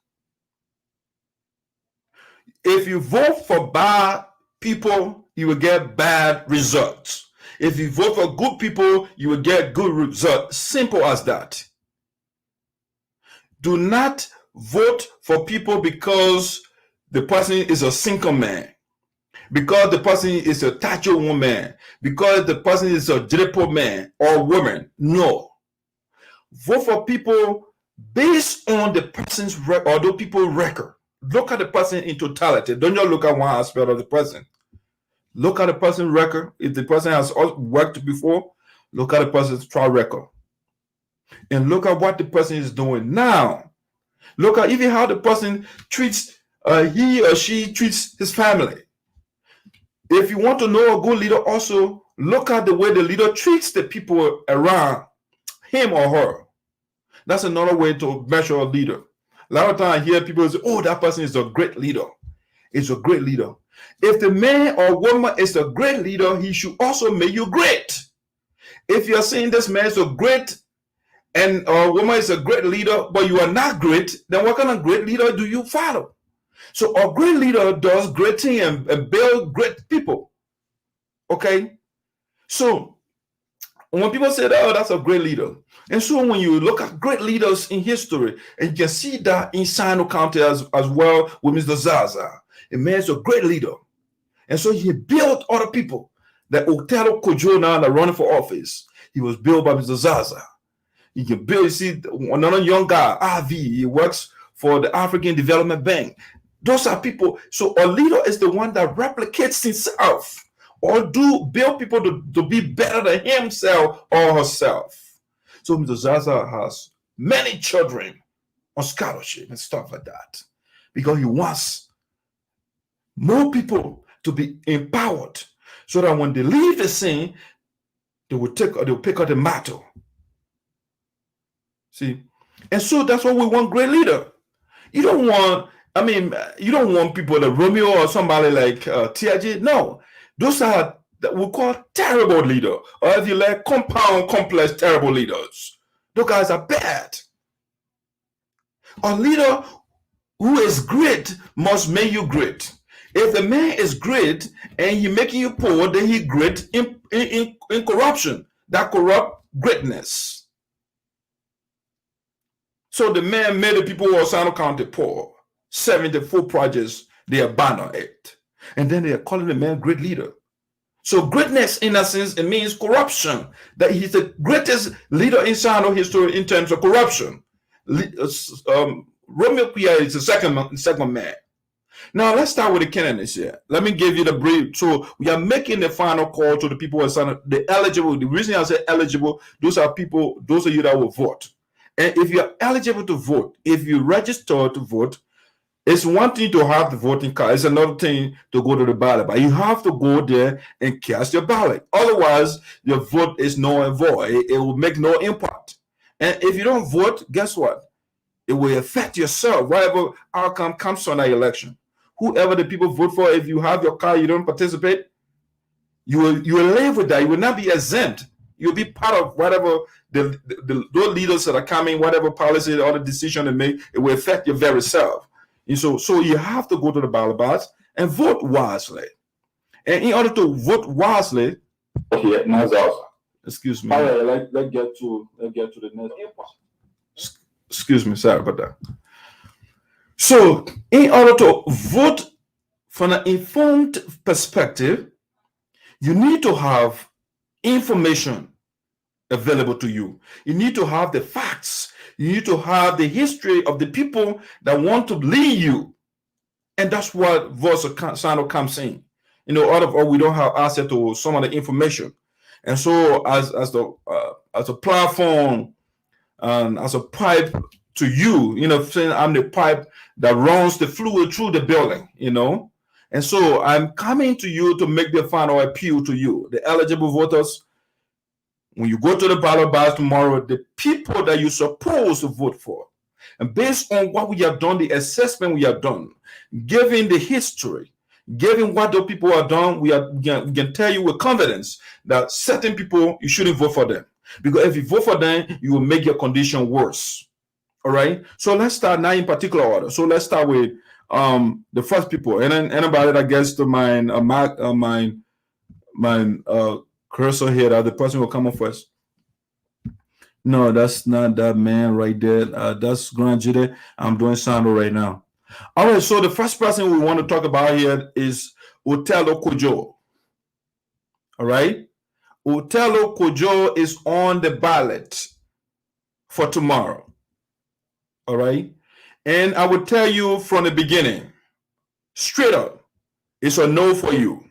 If you vote for bad people, you will get bad results. If you vote for good people, you will get good results. Simple as that. Do not vote for people because the person is a single man, because the person is a tattoo woman, because the person is a dripple man or woman. No. vote for people based on the person's record, or the people's record. Look at the person in totality. Don't just look at one aspect of the person. Look at the person's record. If the person has worked before, look at the person's track record. And look at what the person is doing now. Look at even how the person treats, he or she treats his family. If you want to know a good leader, also look at the way the leader treats the people around him or her. That's another way to measure a leader. A lot of times I hear people say, oh, that person is a great leader. It's a great leader. If the man or woman is a great leader, he should also make you great. If you're saying this man is a great and a woman is a great leader, but you are not great, then what kind of great leader do you follow? So a great leader does great things and build great people. Okay? So when people say that, oh, that's a great leader. And so when you look at great leaders in history, and you can see that in Sinoe County as well with Mr. Zaza. A man is a great leader. And so he built other people. That Othello Kojo now that running for office, he was built by Mr. Zaza. You can build, you see, another young guy, RV, he works for the African Development Bank. Those are people. So a leader is the one that replicates himself or build people to be better than himself or herself. So Mr. Zaza has many children on scholarship and stuff like that because he wants more people to be empowered so that when they leave the scene, they'll pick up the mantle. See? And so that's what we want, great leader. You don't want people like Romeo or somebody like TIG. No, those are that we call terrible leader, or if you like, compound, complex, terrible leaders. Those guys are bad. A leader who is great must make you great. If the man is great and he making you poor, then he great in corruption. That corrupt greatness. So the man made the people who are Sinoe County poor. 74 projects, they abandoned it. And then they are calling the man great leader. So greatness, in a sense, it means corruption. That he's the greatest leader in Sinoe history in terms of corruption. Romeo Pia is the second man. Now let's start with the candidates here. Let me give you the brief. So we are making the final call to the people who are Sinoe, the eligible. The reason I say eligible, those are you that will vote. And if you're eligible to vote, if you register to vote, it's one thing to have the voting card. It's another thing to go to the ballot. But you have to go there and cast your ballot. Otherwise, your vote is null and void. It will make no impact. And if you don't vote, guess what? It will affect yourself, whatever outcome comes from that election. Whoever the people vote for, if you have your card, you don't participate, you will live with that. You will not be exempt. You'll be part of whatever those leaders that are coming, whatever policy or the decision they make, it will affect your very self. And so you have to go to the ballot box and vote wisely. And in order to vote wisely, excuse me. All right, let's get to the next. Excuse me, sorry about that. So in order to vote from an informed perspective, you need to have information available to you. You need to have the facts. You need to have the history of the people that want to lead you. And that's what Voice of Sinoe comes in. We don't have access to some of the information. And so as a platform and as a pipe to you, saying I'm the pipe that runs the fluid through the building, And so I'm coming to you to make the final appeal to you, the eligible voters. When you go to the ballot box tomorrow, the people that you're supposed to vote for, and based on what we have done, the assessment we have done, given the history, given what the people have done, we can tell you with confidence that certain people, you shouldn't vote for them. Because if you vote for them, you will make your condition worse. All right? So let's start now in particular order. So let's start with the first people. And then anybody that gets to my cursor here, that the person will come up first. No, that's not that man right there. That's Grand Jude. I'm doing Sinoe right now. All right, so the first person we want to talk about here is Othello Kojo. All right? Othello Kojo is on the ballot for tomorrow. All right? And I will tell you from the beginning, straight up, it's a no for you.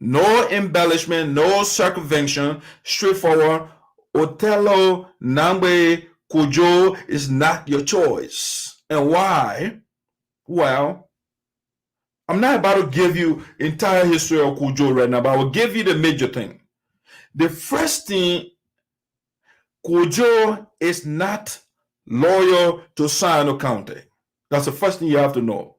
No embellishment, no circumvention, straightforward. Othello, Nambe, Kujo is not your choice. And why? Well, I'm not about to give you entire history of Kujo right now, but I will give you the major thing. The first thing, Kujo is not loyal to Sinoe County. That's the first thing you have to know.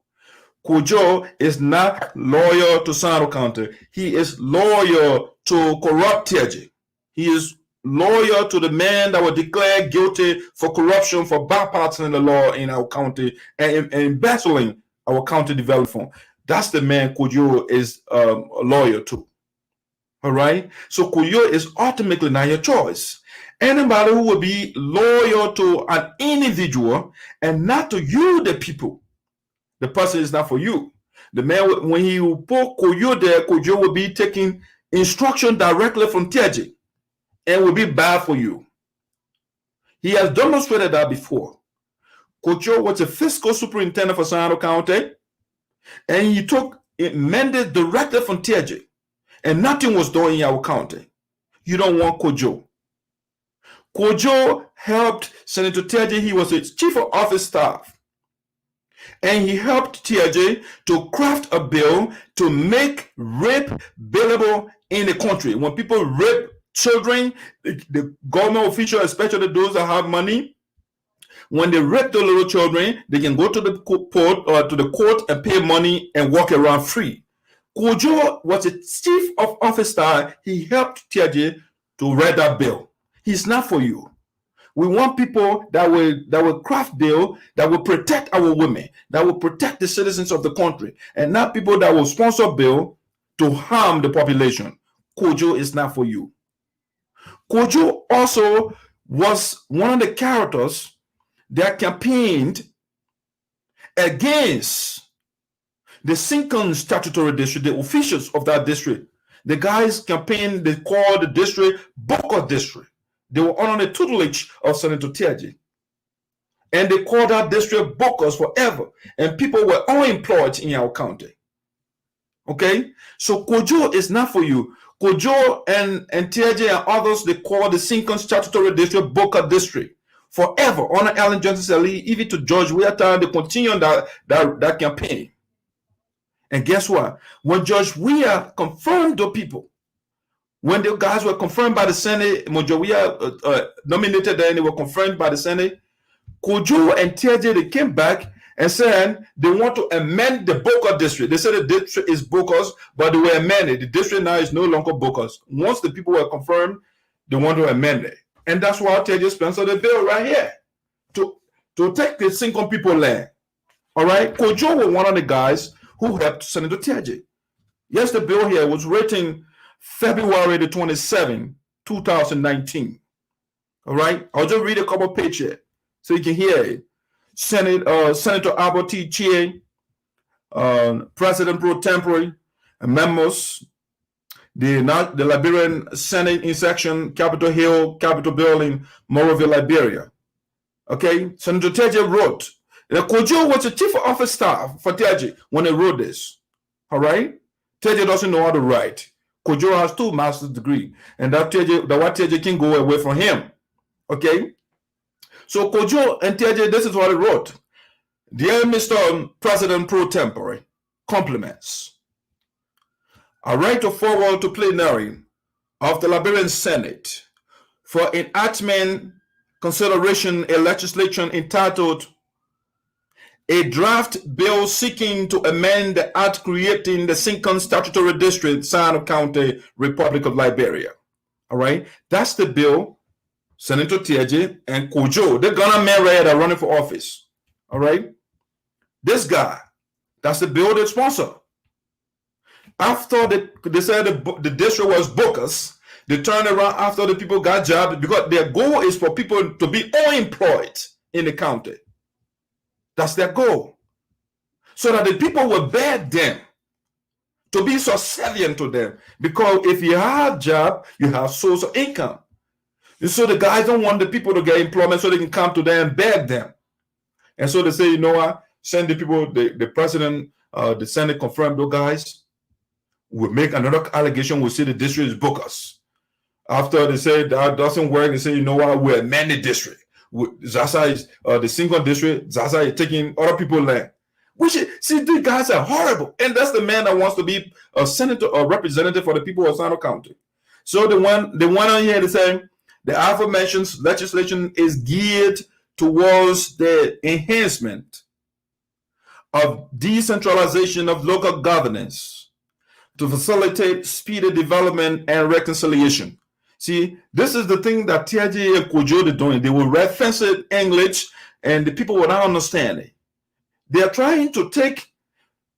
Kujo is not loyal to Sinoe County. He is loyal to corrupt TJ. He is loyal to the man that was declared guilty for corruption, for bypassing the law in our county and embezzling our county development fund. That's the man Kujo is loyal to. All right? So Kujo is ultimately not your choice. Anybody who will be loyal to an individual and not to you, the people, the person is not for you. The man, when he will put Kujo there, Kujo will be taking instruction directly from TJ and will be bad for you. He has demonstrated that before. Kujo was a fiscal superintendent for Sinoe County, and he took mandates directly from TJ, and nothing was done in our county. You don't want Kujo. Kujo helped Senator TJ. He was his chief of office staff. And he helped TJ to craft a bill to make rape bailable in the country. When people rape children, the government officials, especially those that have money, when they rape the little children, they can go to the court and pay money and walk around free. Kujo was a chief of office staff. He helped TJ to write that bill. He's not for you. We want people that will craft bill, that will protect our women, that will protect the citizens of the country, and not people that will sponsor bill to harm the population. Kujo is not for you. Kujo also was one of the characters that campaigned against the Sinkin statutory district, the officials of that district. The guys campaigned, they called the district Boko district. They were under the tutelage of Senator TJ. And they called that district Bokos forever. And people were unemployed in our county. Okay? So Kujo is not for you. Kujo and TJ and others, they call the Sinkin statutory district Boka district. Forever. Honor Allen Johnson Lee, even to George Weah, they continue on that campaign. And guess what? When George Weah confirmed the people, when the guys were confirmed by the Senate, Mojawia nominated them, they were confirmed by the Senate. Kujo and TJ, they came back and said they want to amend the Boka district. They said the district is Bokas, but they were amended. The district now is no longer Bokas. Once the people were confirmed, they want to amend it. And that's why TJ sponsored the bill right here to take the Sinkin people land. All right? Kujo was one of the guys who helped Senator TJ. Yes, the bill here was written February the 27th, 2019. All right, I'll just read a couple pages here so you can hear it. Senator Albert T. Chie, President pro tempore, members, the Liberian Senate in section, Capitol Hill, Capitol Building, Morovia, Liberia. Okay, Senator TJ wrote, Kujo was the chief of office staff for TJ when they wrote this. All right, TJ doesn't know how to write. Kujo has 2 master's degrees, and that TJ can go away from him. Okay? So Kujo and TJ, this is what he wrote. Dear Mr. President pro tempore, compliments. I write to forward to plenary of the Liberian Senate for enactment consideration a legislation entitled a draft bill seeking to amend the act creating the Sinkin statutory district, Sinoe County, Republic of Liberia. All right, that's the bill. Senator TJ and Kujo, they're gonna marry that are running for office. All right, this guy, that's the bill they sponsor. After they said the district was bogus, they turned around after the people got jobs because their goal is for people to be unemployed in the county. That's their goal. So that the people will beg them to be subservient to them. Because if you have a job, you have source of income. And so the guys don't want the people to get employment so they can come to them and beg them. And so they say, you know what? Send the people, the president, the Senate confirmed those guys. We'll make another allegation. We'll say the district is bogus. After they say that doesn't work, they say, you know what? We'll amend the district. Zaza is the single district. Zaza is taking other people's land. See, these guys are horrible. And that's the man that wants to be a senator or representative for the people of Sinoe County. So the one on here, they say, the aforementioned legislation is geared towards the enhancement of decentralization of local governance to facilitate speedy development and reconciliation. See, this is the thing that TIG and Kudos are doing. They will reference it in English and the people will not understand it. They are trying to take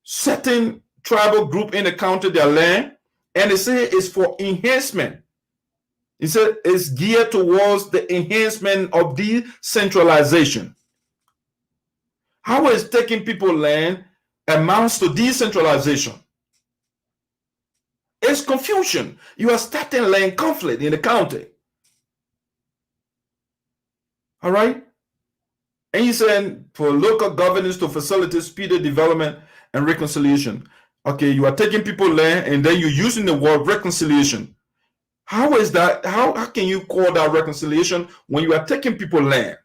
certain tribal group in the county, their land, and they say it's for enhancement. He said it's geared towards the enhancement of decentralization. How is taking people land amounts to decentralization? It's confusion. You are starting land conflict in the county. All right? And he said for local governance to facilitate speedy development and reconciliation. Okay, you are taking people land and then you're using the word reconciliation. How is that? How can you call that reconciliation when you are taking people land?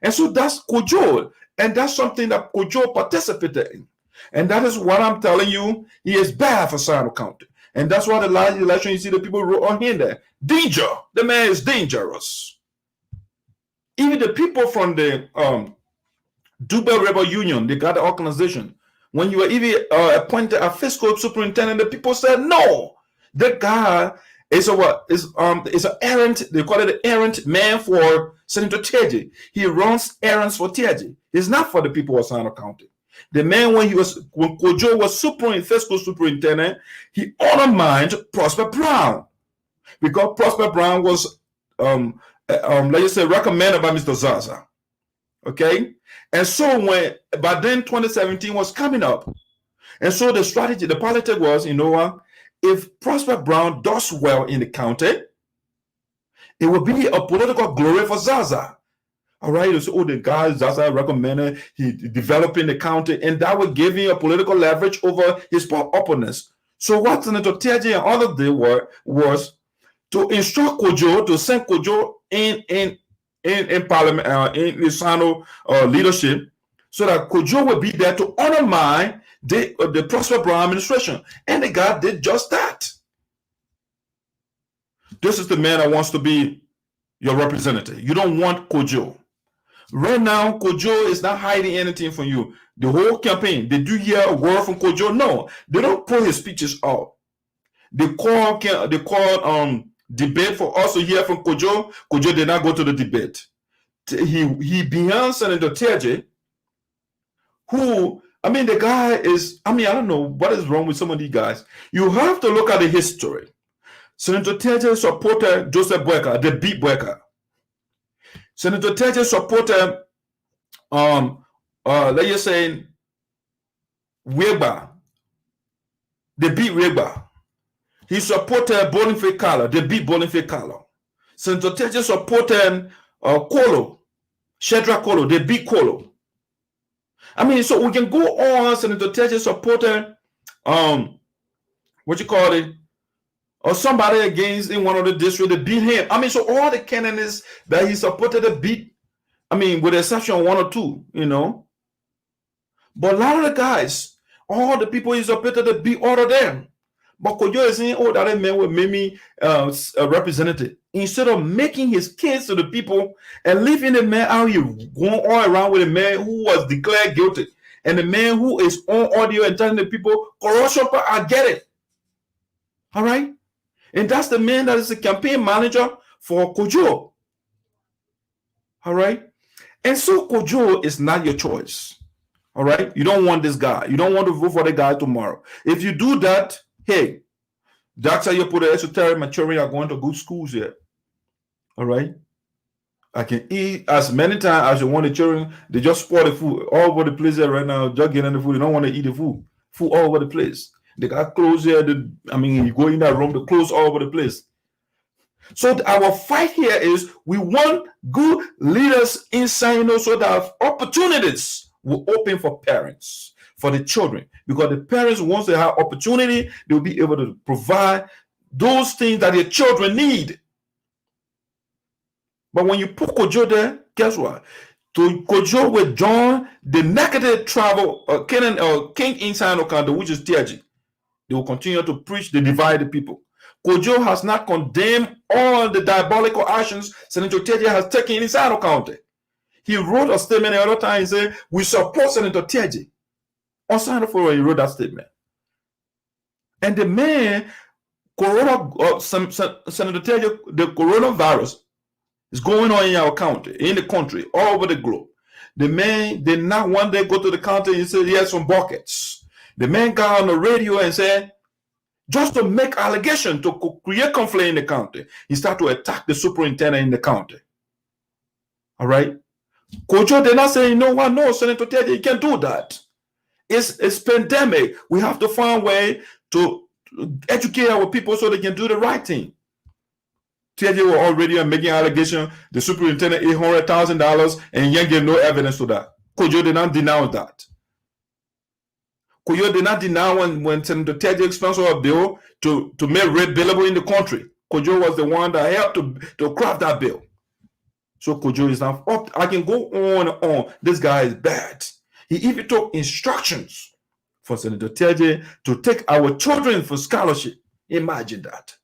And so that's Kudos, and that's something that Kudos participated in. And that is what I'm telling you. He is bad for Sinoe County. And that's why the last election, you see the people wrote on here there. Danger. The man is dangerous. Even the people from the Dubai Rebel Union, they got the organization. When you were even appointed a fiscal superintendent, the people said, no, that guy is an errant, they call it an errant man for Senator TJ. He runs errands for TJ. He's not for the people of Sinoe County. The man, when Kudos was fiscal superintendent, he undermined Prosper Brown because Prosper Brown was, let's say, recommended by Mr. Zaza. Okay, and so by then 2017 was coming up, and so the strategy, the politics was, you know what? If Prosper Brown does well in the county, it will be a political glory for Zaza. All right, so the guy Zaza recommended, he developing the county, and that would give him a political leverage over his opponents. So what Senator TJ and others did was to instruct Kudos to send Kudos in parliament, in the Sinoe leadership, so that Kudos would be there to undermine the Prosper Brown administration. And the guy did just that. This is the man that wants to be your representative. You don't want Kudos. Right now, Kudos is not hiding anything from you. The whole campaign, did you hear a word from Kudos? No, they don't pull his speeches out. They called debate for us to hear from Kudos. Kudos did not go to the debate. He beyond Senator TJ, who, the guy is, I don't know what is wrong with some of these guys. You have to look at the history. Senator TJ supported Joseph Boyka, the beat Boyka. Senator TJ supported, let's just say, Weber, the beat Weber. He supported Boniface Carlo, the beat Boniface Carlo. Senator TJ supported Kolo, Shedrack Kolo, the beat Kolo. So we can go on. Senator TJ supported, or somebody against in one of the districts that beat him. So all the candidates that he supported to beat, with the exception of one or two, But a lot of the guys, all the people he supported to beat all of them. But Kudos is saying, oh, that man would make me a representative. Instead of making his case to the people and leaving the man out here going all around with a man who was declared guilty and the man who is on audio and telling the people, corruption, I get it. All right? And that's the man that is the campaign manager for Kudos. All right? And so Kudos is not your choice. All right? You don't want this guy. You don't want to vote for the guy tomorrow. If you do that, hey, that's how you put the esoteric maturing are going to good schools here. All right? I can eat as many times as you want the children. They just spoil the food all over the place here right now. Just getting the food. They don't want to eat the food. Food all over the place. They got clothes here. You go in that room, the clothes all over the place. So our fight here is we want good leaders in Sinoe so that opportunities will open for parents, for the children. Because the parents, once they have opportunity, they'll be able to provide those things that their children need. But when you put Kojo there, guess what? To Kojo will join the negative travel king in Sinoe County, which is Tiaji. They will continue to preach the divided people. Kojo has not condemned all the diabolical actions Senator Tiaji has taken in Sinoe County. He wrote a statement the other time. He said, we support Senator Tiaji. On Sinoe Forum, he wrote that statement. And the man, Senator Tiaji, the coronavirus is going on in our county, in the country, all over the globe. The man did not one day go to the county and say he had some buckets. The man got on the radio and said, just to make allegation, to create conflict in the county, he started to attack the superintendent in the county. All right? Kojo did not say, you know what, no, Senator Teddy, you can't do that. It's pandemic. We have to find a way to educate our people so they can do the right thing. Teddy were already making allegation, the superintendent $800,000, and yet gave no evidence to that. Kojo did not denounce that. Kojo did not deny when Senator Teddy sponsored a bill to make rape billable in the country. Kojo was the one that helped to craft that bill. So Kojo is not up. I can go on and on. This guy is bad. He even took instructions for Senator Teddy to take our children for scholarship. Imagine that.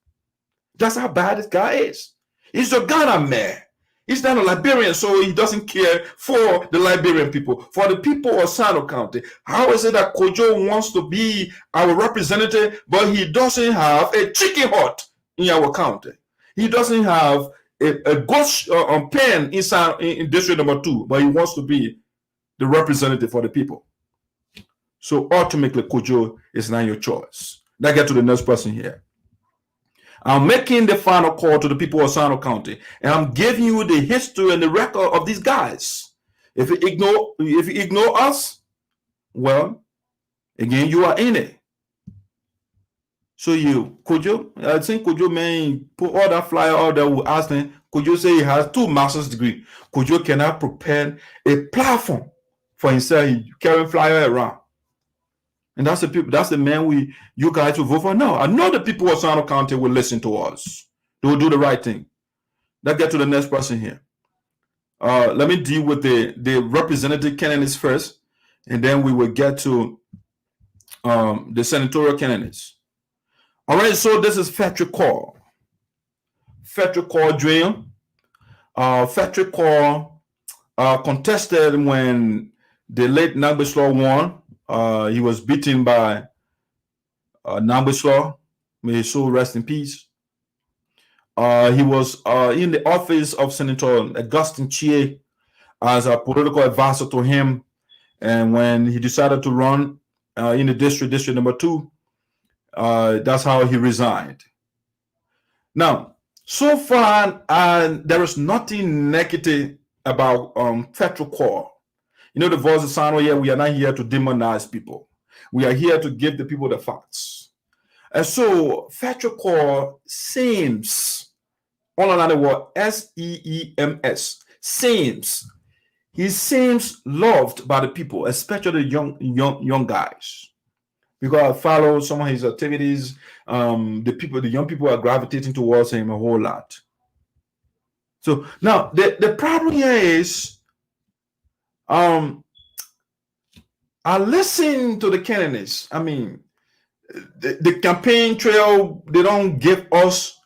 That's how bad this guy is. He's a Ghana man. He's not a Liberian, so he doesn't care for the Liberian people, for the people of Sinoe County. How is it that Kojo wants to be our representative, but he doesn't have a chicken hut in our county? He doesn't have a ghost pen in district number 2, but he wants to be the representative for the people. So ultimately, Kojo is not your choice. Let's get to the next person here. I'm making the final call to the people of Sinoe County, and I'm giving you the history and the record of these guys. If you ignore us, well, again, you are in it. So Kojo, I think Kojo may put all that flyer out there. We ask him. Kojo say he has 2 master's degree. Kojo cannot prepare a platform for himself. He carry flyer around. And that's the people, that's the man you guys will vote for now. I know the people of Sinoe County will listen to us. They will do the right thing. Let's get to the next person here. Let me deal with the representative candidates first, and then we will get to the senatorial candidates. All right, so this is Frederick Call. Frederick Call Dream. Frederick Call contested when the late Nagbeslaw won. He was beaten by Nagbeslaw. May his soul rest in peace. He was in the office of Senator Augustine Chie as a political advisor to him. And when he decided to run in the district number 2, that's how he resigned. Now, so far, there is nothing negative about Frederick Call. You know, the Voice of Sinoe here, we are not here to demonize people. We are here to give the people the facts. And so, Frederick Call seems, on another word, S-E-E-M-S, seems. He seems loved by the people, especially the young guys. Because I follow some of his activities, the young people are gravitating towards him a whole lot. So now the problem here is, I listen to the candidates. I mean, the campaign trail, they don't give us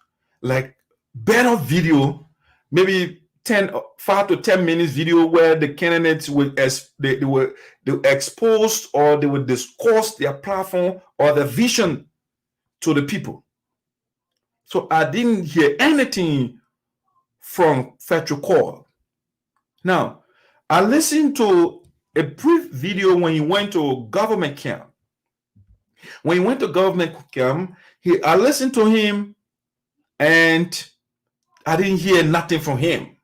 like better video, maybe 5 to 10 minutes video where the candidates will they were exposed or they would discuss their platform or their vision to the people. So I didn't hear anything from Frederick Call. Now, I listened to a brief video when he went to government camp. When he went to government camp, I listened to him and I didn't hear nothing from him.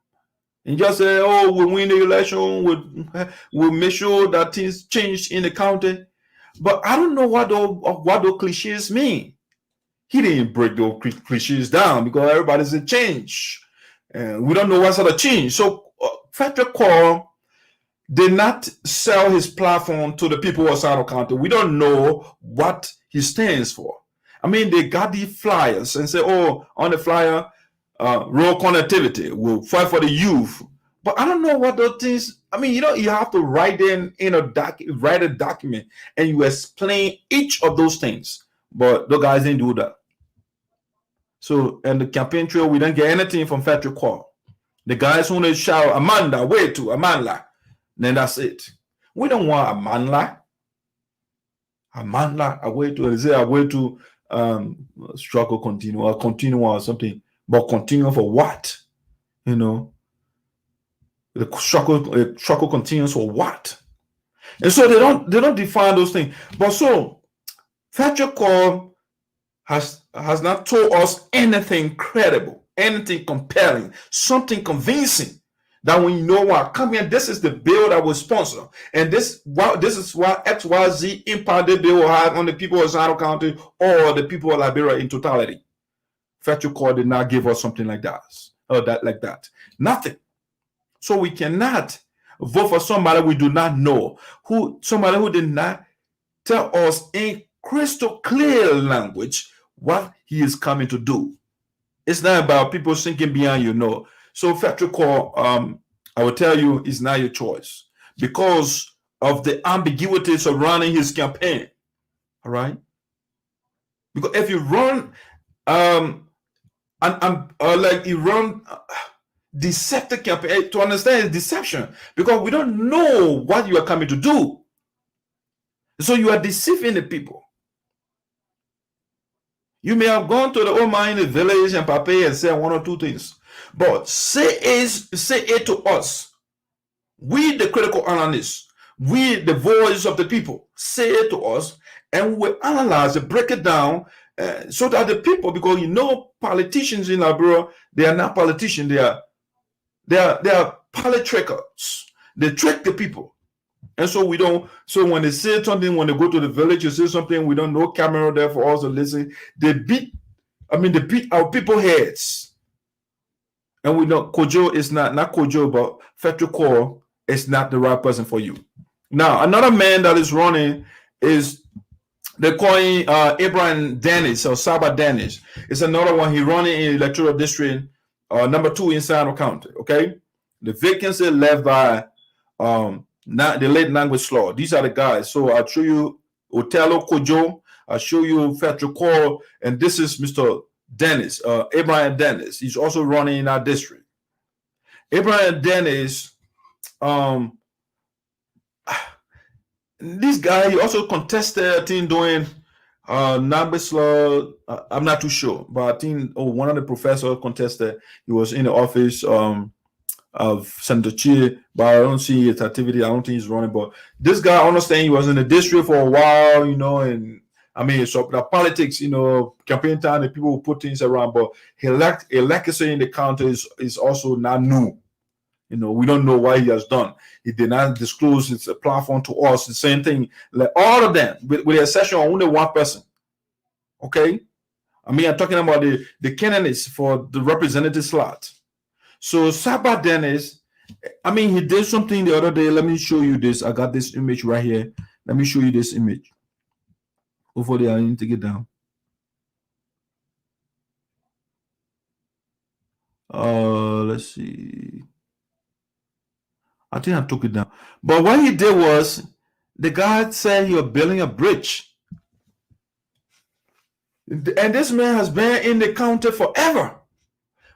And just say, oh, we'll win the election, we'll make sure that things change in the county. But I don't know what those cliches mean. He didn't break those cliches down because everybody's in change. And we don't know what sort of change. So Frederick Cole did not sell his platform to the people of Sinoe County. We don't know what he stands for. I mean, they got these flyers and say, oh, on the flyer, rural connectivity, we'll fight for the youth. But I don't know what those things, I mean, you have to write write a document and you explain each of those things. But the guys didn't do that. So, and the campaign trail, we didn't get anything from Frederick Cole. The guys who they shout, Amanda, way to Amanda. Then that's it. We don't want Amanda. Amanda, a way to struggle continue or something. But continue for what? The struggle continues for what? And so they don't define those things. But so Frederick Cole has not told us anything credible, anything compelling, something convincing that when you know what, come here, this is the bill that was sponsored, and this is what XYZ impact the bill will have on the people of Sinoe County or the people of Liberia in totality. Federal Court did not give us something like that, nothing. So we cannot vote for somebody we do not know, somebody who did not tell us in crystal clear language what he is coming to do. It's not about people thinking beyond So Federal Court, I will tell you, is not your choice because of the ambiguity surrounding his campaign. All right, because if you run deceptive campaign, to understand it's deception, because we don't know what you are coming to do. So you are deceiving the people. You may have gone to the old man in the village and Papa and said one or two things, but say it to us. We, the critical analysts, we, the voice of the people, say it to us, and we analyze it, break it down, so that the people, because politicians in Liberia, they are not politicians, they are politrickers. They trick the people. And so we don't, so when they say something, when they go to the village, you say something, we don't know camera there for us to listen. They beat our people heads. And we know Kojo is not Kojo, but Federal Court is not the right person for you. Now, another man that is running is, they're calling Abraham Dennis or Saba Dennis. It's another one. He running in electoral district number 2 in Sinoe County. Okay, the vacancy left by the late language law. These are the guys. So I'll show you Otello Kojo. I'll show you Federal Court, and this is Mr. Dennis, Abraham Dennis. He's also running in our district. Abraham Dennis, this guy, he also contested, I think, doing numbers law. I'm not too sure, but I think one of the professors contested. He was in the office of Senator Chie, but I don't see his activity. I don't think he's running. But this guy, I understand, he was in the district for a while, and I mean, so the politics, campaign time, the people will put things around, but he lacked a legacy in the county is also not new. We don't know what he has done. He did not disclose his platform to us. The same thing, like all of them, with the exception of only one person. Okay? I mean, I'm talking about the candidates for the representative slot. So Saba Dennis, I mean, he did something the other day. Let me show you this. I got this image right here. Let me show you this image. Hopefully, I need to get down. Let's see. I think I took it down. But what he did was, the guy said he was building a bridge. And this man has been in the county forever.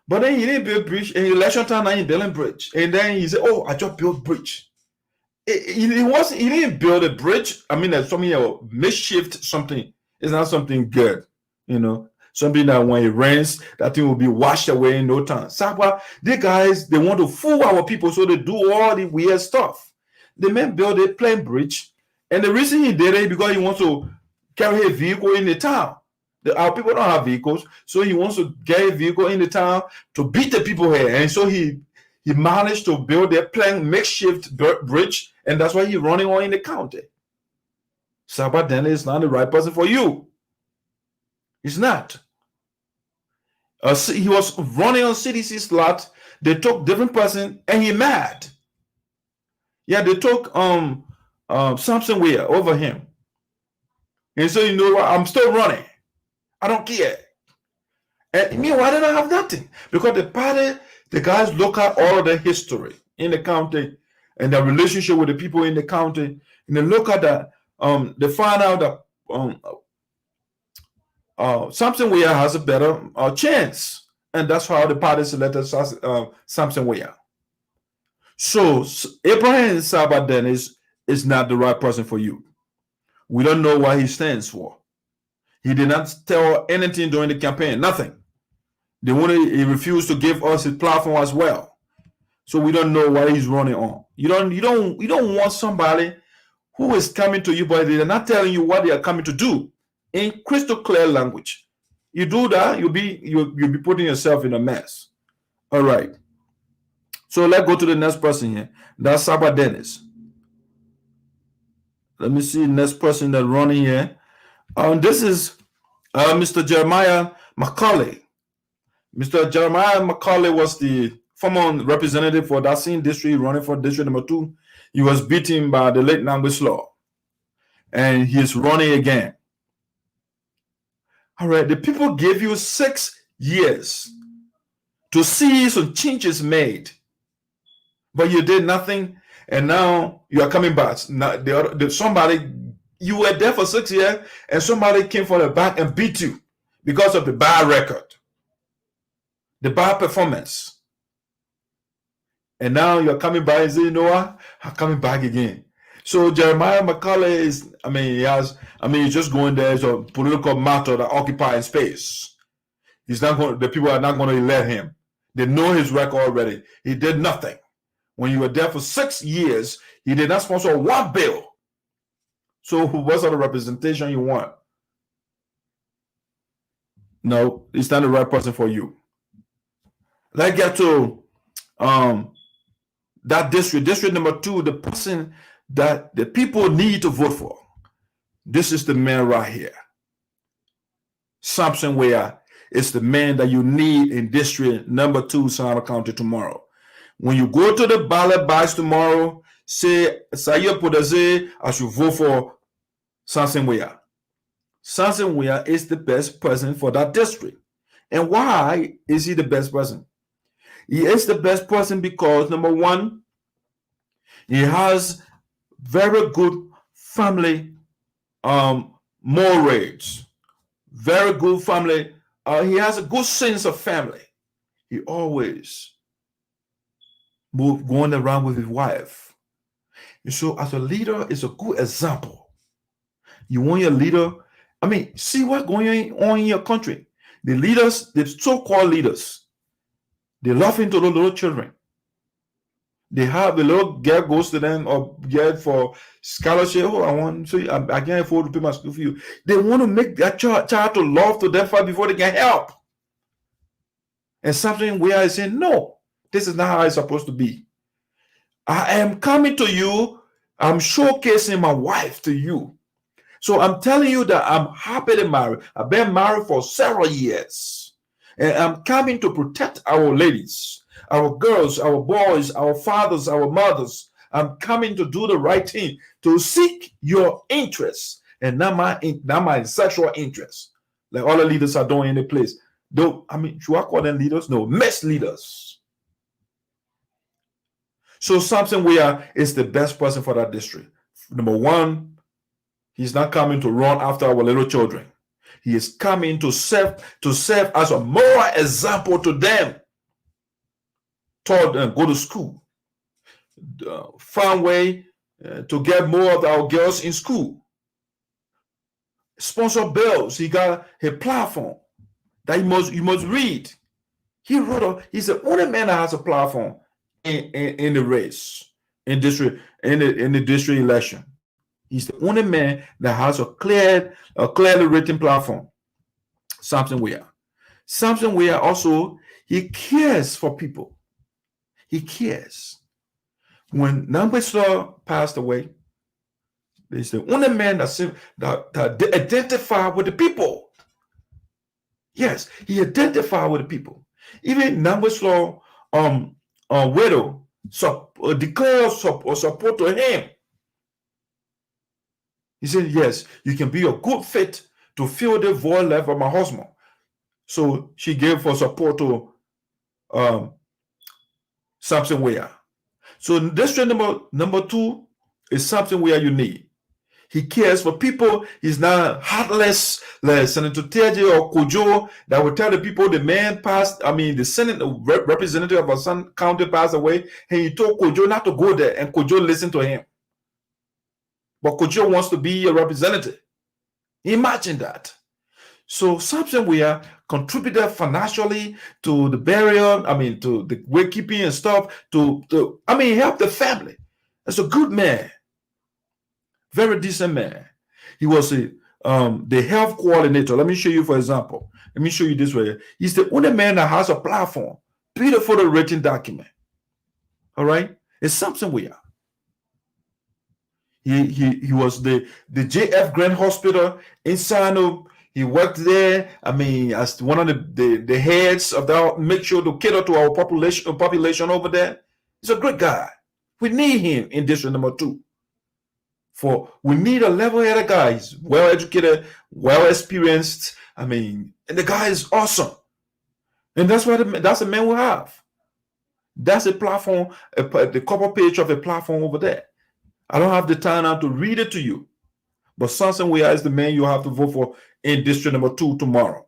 But then he didn't build bridge. In election time, now he's building bridge. And then he said, oh, I just built bridge. He didn't build a bridge. I mean, there's something makeshift something. It's not something good, something that when it rains, that thing will be washed away in no time. Saba, the guys, they want to fool our people, so they do all the weird stuff. The man built a plain bridge, and the reason he did it because he wants to carry a vehicle in the town. Our people don't have vehicles, so he wants to get a vehicle in the town to beat the people here. And so he managed to build a plain makeshift bridge, and that's why he's running on in the county. Saba Dennis is not the right person for you. He's not. He was running on CDC slot. They took different person, and he mad. Yeah, they took Samson Weir over him, and so you know what? I'm still running. I don't care. And meanwhile, they don't have nothing because the party, the guys look at all of the history in the county and the relationship with the people in the county, and they look at that. They find out that Samson Weir has a better chance, and that's how the party selected Samson Weir. So Abraham Sabbath then is not the right person for you. We don't know what he stands for. He did not tell anything during the campaign, nothing. He refused to give us his platform as well. So we don't know what he's running on. You don't want somebody who is coming to you, but they're not telling you what they are coming to do in crystal clear language. You do that, you'll be putting yourself in a mess. All right. So let's go to the next person here. That's Saba Dennis. Let me see the next person that's running here. This is Mr. Jeremiah McCauley. Mr. Jeremiah McCauley was the former representative for that same district, running for district number 2. He was beaten by the late Nambis Law, and he's running again. All right, the people gave you 6 years to see some changes made, but you did nothing, and now you are coming back. Now, somebody, you were there for 6 years, and somebody came from the back and beat you because of the bad record, the bad performance. And now you're coming back and say, you know what? I'm coming back again. So Jeremiah McCauley is, he's just going there as a political matter that occupies space. He's not going. The people are not going to elect him. They know his record already. He did nothing. When you were there for 6 years, he did not sponsor one bill. So what sort of representation you want? No, it's not the right person for you. Let's get to that district number 2, the person that the people need to vote for. This is the man right here. Samson Weir is the man that you need in district number 2, Sinoe County tomorrow. When you go to the ballot box tomorrow, say, Saya Podaze, I should vote for Samson Weir. Samson Weir is the best person for that district. And why is he the best person? He is the best person because, number 1, he has very good family mores, very good family. He has a good sense of family. He always going around with his wife. And so as a leader, it's a good example. You want your leader, see what's going on in your country. The leaders, the so-called leaders, they love into the little children. They have the little girl goes to them or get for scholarship. Oh, I can't afford to pay my school for you. They want to make that child to love to them first before they can help. And something where I say, no, this is not how it's supposed to be. I am coming to you. I'm showcasing my wife to you. So I'm telling you that I'm happily married. I've been married for several years. And I'm coming to protect our ladies, our girls, our boys, our fathers, our mothers. I'm coming to do the right thing, to seek your interests and not my sexual interests, like all the leaders are doing in the place. Should I call them leaders? No, mess leaders. So Samson Weir is the best person for that district. Number 1, he's not coming to run after our little children. He is coming to serve as a moral example to them. Taught them go to school, find way to get more of our girls in school. Sponsor bills. He got a platform that you must read. He's the only man that has a platform in the race in the district election. He's the only man that has a clearly written platform. Samson Weir. Samson Weir also, he cares for people. He cares. When Nambisa passed away, he's the only man that identified with the people. Yes, he identified with the people. Even Nambuslo widow declared support to him. He said, yes, you can be a good fit to fill the void left by my husband. So she gave for support to Samson Weah. So district number 2 is something where you need. He cares for people. He's not heartless like Senator Teje or Kojo that will tell the people the man passed. I mean, the Senate representative of Asan County passed away, and he told Kojo not to go there, and Kojo listened to him. But Kojo wants to be a representative. Imagine that. So Samson Weah contributed financially to the burial, I mean, to the wakekeeping and stuff, to help the family. That's a good man. Very decent man. He was the health coordinator. Let me show you, for example. Let me show you this way. He's the only man that has a platform, beautiful written document. All right? It's Samson Weah. He was the JF Grant Hospital in Sinoe. He worked there, I mean, as one of the heads of that, make sure to cater to our population over there. He's a great guy. We need him in district number 2. For we need a level-headed guy. He's well-educated, well-experienced. I mean, and the guy is awesome. And that's the man we have. That's a platform, the cover page of a platform over there. I don't have the time now to read it to you. But Samson Weah is the man you have to vote for in district number 2 tomorrow.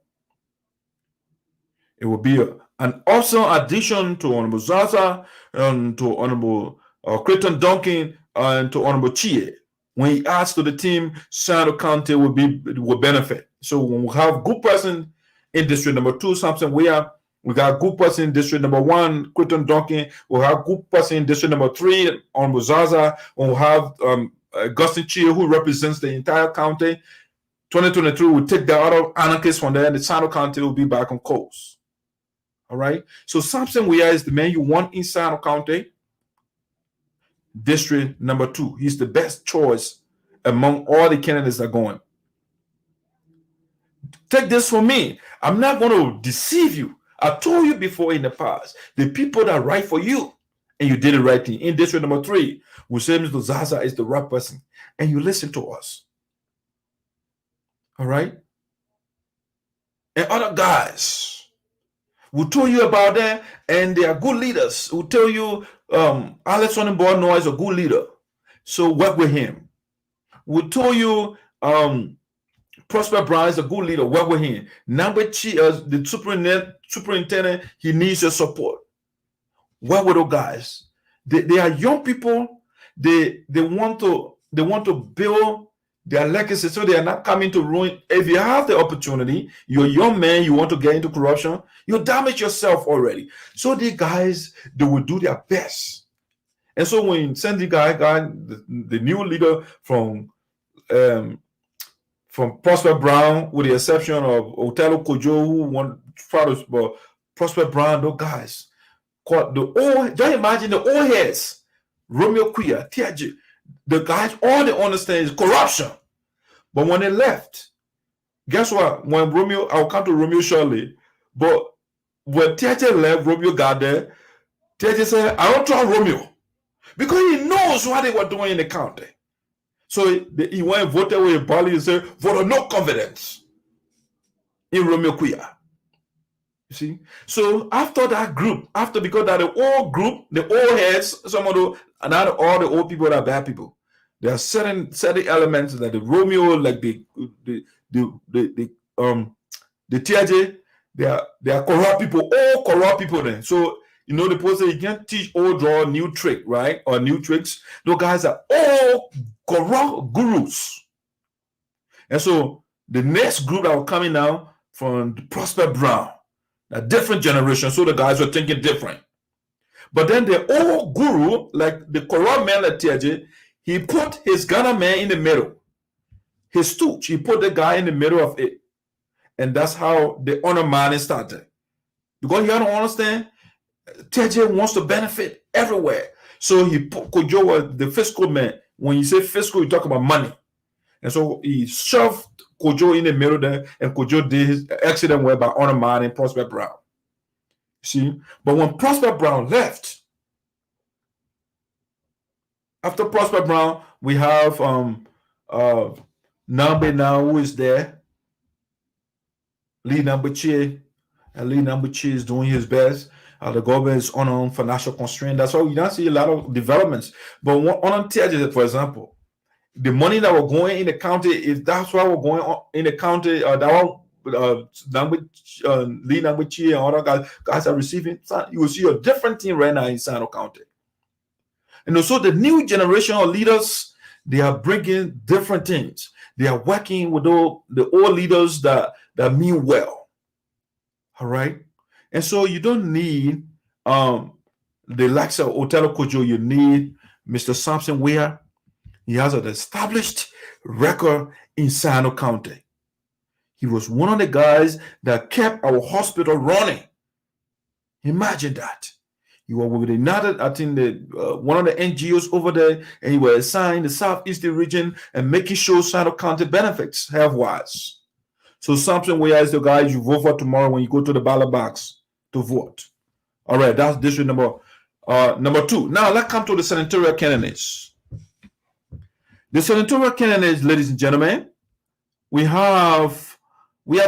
It will be an awesome addition to Honorable Zaza and to Honorable Creighton Duncan and to Honorable Chie. When he adds to the team, Sinoe County will benefit. So when we have good person in district number 2, Samson Weah, we got good person in district number 1, Creighton Duncan. We'll have good person in district number 3, Honorable Zaza. We'll have Augustine Chie, who represents the entire county. 2023 will take the other anarchists from there, and the Sinoe County will be back on course. All right. So Samson Weah is the man you want in Sinoe County. District number 2. He's the best choice among all the candidates that are going. Take this from me. I'm not going to deceive you. I told you before in the past, the people that write for you, and you did the right thing. In district number 3, we say Mr. Zaza is the right person, and you listen to us. All right? And other guys, we told you about them, and they are good leaders. We tell you Alex Sonnenborn is a good leader, so work with him. We told you Prosper Brown is a good leader, work with him. Number 2, the superintendent, he needs your support. Work with those guys. They are young people. They want to build their legacy, so they are not coming to ruin. If you have the opportunity, you're a young man, you want to get into corruption, you damage yourself already. So the guys, they will do their best. And so when you send the guy, the new leader from Prosper Brown, with the exception of Otelo Kojo, who won fathers, but Prosper Brown, those guys, don't imagine the old heads, Romeo Quia, Tiaji, the guys, all they understand is corruption. But when they left, guess what? When Romeo, I'll come to Romeo shortly, but when Tiaji left, Romeo got there, Tiaji said, I don't trust Romeo, because he knows what they were doing in the county. So he went and voted with Bali and said, vote no confidence in Romeo Quia. You see? So after that group, because that the old group, the old heads, some of the, not all the old people are bad people. There are certain elements that the Romeo, like the TIJ, they are corrupt people, all corrupt people then. So you know the person, you can't teach old draw new trick, right? Or new tricks. Those guys are all corrupt gurus. And so the next group that will coming now from the Prosper Brown, a different generation, so the guys were thinking different. But then the old guru, like the corrupt man at TJ, he put his Ghana man in the middle. His stooge, he put the guy in the middle of it. And that's how the honor man started. Because you don't understand, TJ wants to benefit everywhere. So he put Kojo, the fiscal man. When you say fiscal, you talk about money. And so he shoved Kojo in the middle there, and Kojo did his accident where by Honor Man and Prosper Brown. See, but when Prosper Brown left, after Prosper Brown, we have Nambe now who is there. Lee Nambuchi, and Lee Nambuchi is doing his best. The government is on financial constraint. That's why we don't see a lot of developments. But on Tiajet, for example, the money that we're going in the county, if that's why we're going on in the county, that one Lee Nambuchi and other guys are receiving, you will see a different thing right now in Sinoe County. And also the new generation of leaders, they are bringing different things. They are working with all the old leaders that mean well. All right. And so you don't need the likes of Othello Kojo. You need Mr. Samson Ware. He has an established record in Sinoe County. He was one of the guys that kept our hospital running. Imagine that. You were with another, I think, one of the NGOs over there, and you were assigned the Southeastern region and making sure Sinoe County benefits health-wise. So Samson Ware is the guy you vote for tomorrow when you go to the ballot box to vote. All right, that's district number 2. Now let's come to the senatorial candidates. The senatorial candidates, ladies and gentlemen, we are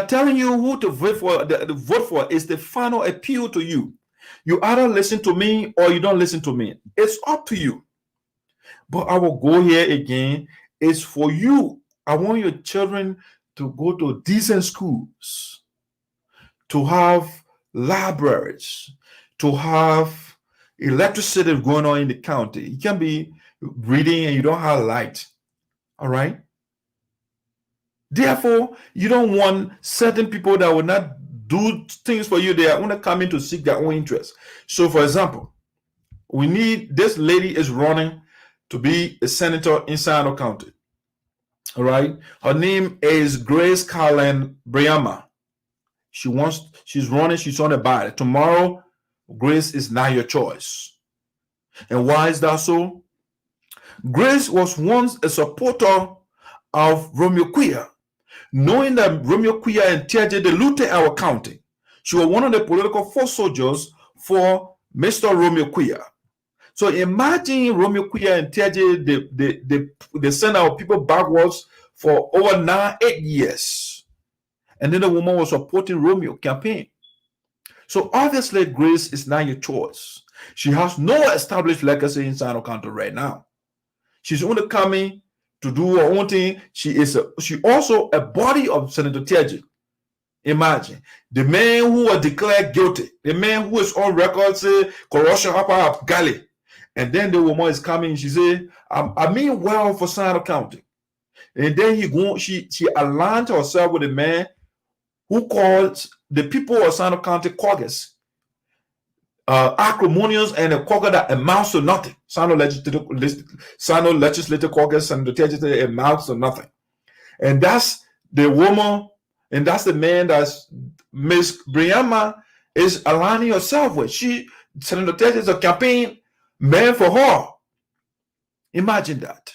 telling you who to vote for. The vote for is the final appeal to you. You either listen to me or you don't listen to me. It's up to you. But our goal here again is for you. I want your children to go to decent schools, to have libraries, to have electricity going on in the county. You can be reading and you don't have light. All right? Therefore, you don't want certain people that will not do things for you. They are only coming to seek their own interests. So, for example, we need, this lady is running to be a senator in Sinoe County. All right. Her name is Grace Carlin Briama. She's running, she's on the ballot. Tomorrow, Grace is not your choice. And why is that so? Grace was once a supporter of Romeo Quia. Knowing that Romeo Quia and Tiaje, they looted our county. She was one of the political foot soldiers for Mr. Romeo Quia. So imagine Romeo Quia and Tiaje, they sent our people backwards for over 8 years. And then the woman was supporting Romeo campaign. So obviously Grace is not your choice. She has no established legacy in Sinoe County right now. She's only coming to do her own thing. She also a body of Senator Tiaje. Imagine the man who was declared guilty, the man who is on record say corruption up Galley. And then the woman is coming, she say, I mean well for Sinoe County. And then she aligned herself with a man who called the people of Sinoe County caucus acrimonious and a caucus that amounts to nothing. Sinoe legislative caucus and the Tiaje amounts to nothing. And that's the woman, and that's the man that's Miss Briama is aligning herself with. Senator Tiaje is a campaign man for her. Imagine that.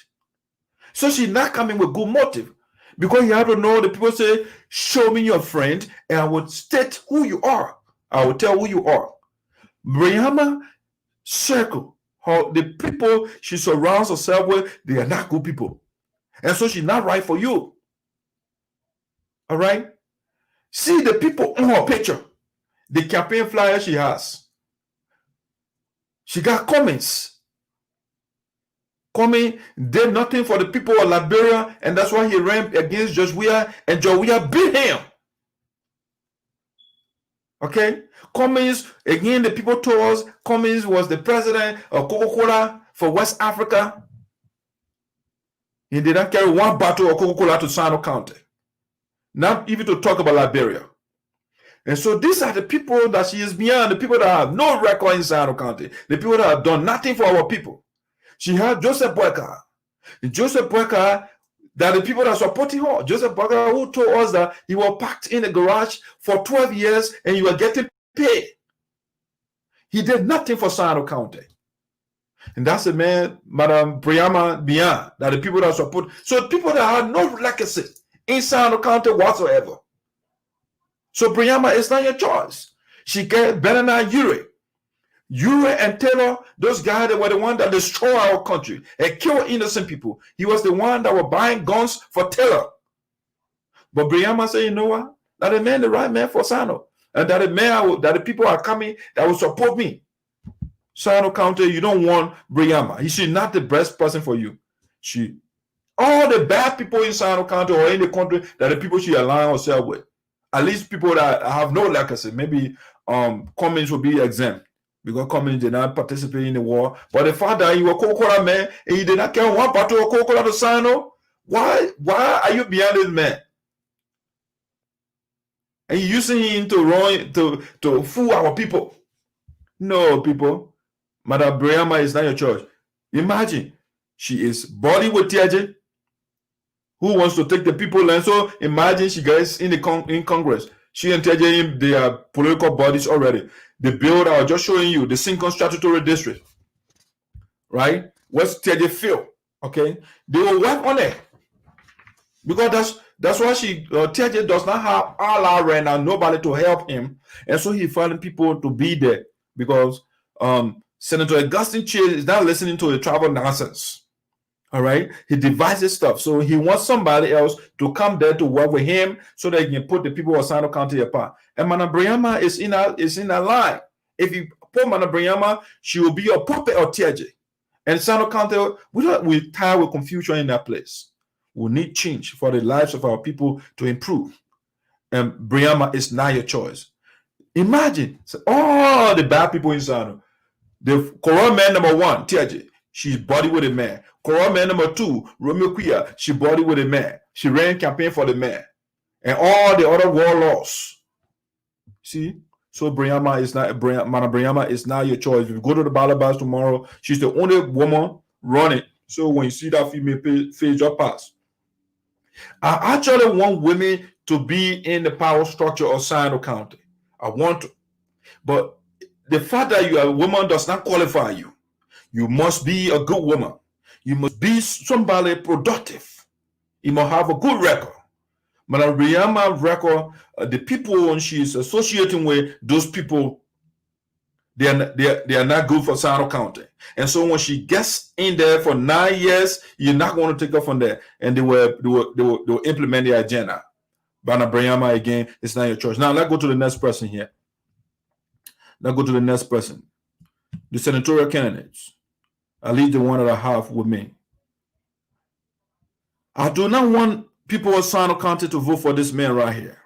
So she's not coming with good motive, because you have to know the people say, show me your friend, and I would state who you are. I will tell who you are. Briama circle, the people she surrounds herself with, they are not good people. And so she's not right for you. All right? See the people on her picture, the campaign flyer she has. She got comments. Coming did nothing for the people of Liberia, and that's why he ran against George Weah, and George Weah beat him. Okay? Cummins, again, the people told us Cummins was the president of Coca-Cola for West Africa. He did not carry one bottle of Coca-Cola to Sinoe County. Not even to talk about Liberia. And so these are the people that she is beyond, the people that have no record in Sinoe County, the people that have done nothing for our people. She had Joseph Boyka. Joseph Boyka, that the people that are supporting her. Joseph Boyka, who told us that he was packed in a garage for 12 years and you were getting paid. He did nothing for Sinoe County. And that's the man, Madam Briama Bian, that the people that support. So people that have no legacy in Sinoe County whatsoever. So Brianna is not your choice. She get better than Ure. Ure and Taylor, those guys that were the one that destroyed our country and killed innocent people. He was the one that were buying guns for Taylor. But Brianna said, you know what? That the man, the right man for Sinoe. And that the man, that the people are coming that will support me. Sinoe County, you don't want Brianna. She's not the best person for you. All the bad people in Sinoe County or in the country that the people she align herself with. At least people that have no legacy. Maybe Cummings will be exempt because Cummings did not participate in the war. But the fact that you were Coca-Cola man and you did not care one part of Coca-Cola to Sinoe, why are you behind this man? And you're using him to run to fool our people. No, people. Madam Brianna is not your choice. Imagine she is body with TJ, who wants to take the people land. So imagine she gets in Congress. She and TJ, they are political bodies already. The bill that I was just showing you, the Single Statutory District, right? What's TJ feel? Okay, they will work on it because that's why TJ does not have Allah right now, nobody to help him, and so he finding people to be there because Senator Augustine Chase is not listening to the travel nonsense. All right, he devises stuff, so he wants somebody else to come there to work with him, so that he can put the people of Sinoe County apart. And Mana Brianna is in a line. If you put Mana Brianna, she will be a puppet of TJ. And Sinoe County, we tired with confusion in that place. We need change for the lives of our people to improve. And Brianna is not your choice. Imagine all the bad people in Sinoe. The Corona man number 1, TJ. She's body with a man. Corona man number 2, Romeo Quia, she body with a man. She ran campaign for the man. And all the other warlords. See? So Brianna is not Mana Brianna is not your choice. If you go to the ballot box tomorrow, she's the only woman running. So when you see that female face just pass. I actually want women to be in the power structure of Sinoe County. I want to. But the fact that you are a woman does not qualify you. You must be a good woman. You must be somebody productive. You must have a good record. Madam Brianna's record, the people she is associating with, those people, they are not good for Sinoe County. And so when she gets in there for 9 years, you're not going to take her from there. And they will implement the agenda. Madam Brianna, again, it's not your choice. Now let's go to the next person here. Let's go to the next person. The senatorial candidates. At least the one that I have with me. I do not want people of Sinoe County to vote for this man right here.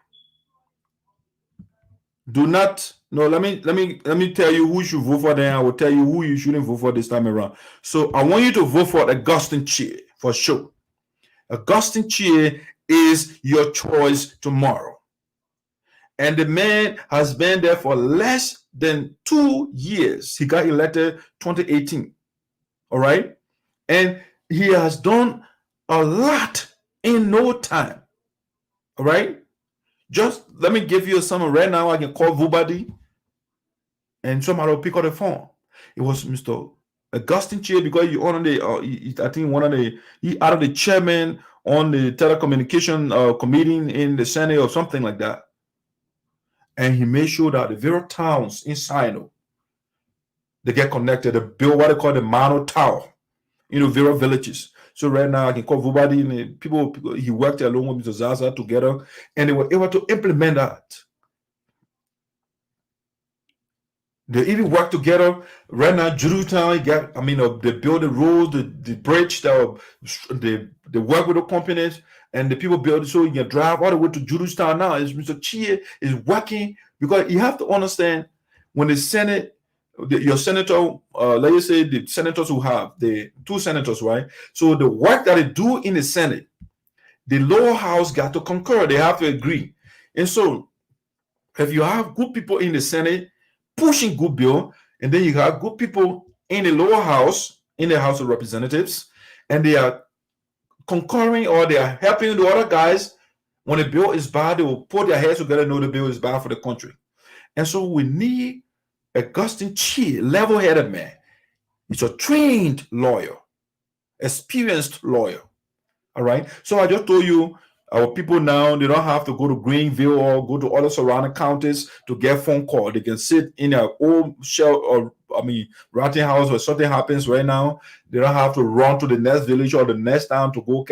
Do not. No, let me tell you who you should vote for. Then I will tell you who you shouldn't vote for this time around. So I want you to vote for Augustine Chie for sure. Augustine Chie is your choice tomorrow. And the man has been there for less than 2 years. He got elected 2018. All right. And he has done a lot in no time. All right. Just let me give you a summary right now. I can call Vubadi and somebody will pick up the phone. It was Mr. Augustine Chie because you on the I think he out of the chairman on the telecommunication committee in the Senate or something like that. And he made sure that the various towns in Sinoe, they get connected. They build what they call the Mano Tower, various villages. So right now I can call everybody and people. He worked along with Mr. Zaza together, and they were able to implement that. They even work together. Right now, Jerusalem, they build the roads, the bridge, they work with the companies, and the people build it so you can drive all the way to Jerusalem now. Mr. Chie is working because you have to understand when the Senate, your senator, let's say the senators who have the 2 senators, right? So the work that they do in the Senate, the lower house got to concur. They have to agree. And so if you have good people in the Senate pushing good bill, and then you have good people in the lower house, in the House of Representatives, and they are concurring or they are helping the other guys. When the bill is bad, they will put their heads together and know the bill is bad for the country. And so we need Augustine Chie, level-headed man. He's a trained lawyer, experienced lawyer. All right. So I just told you Our people now, they don't have to go to Greenville or go to other surrounding counties to get phone call. They can sit in their own shell or ratting house where something happens right now. They don't have to run to the next village or the next town to go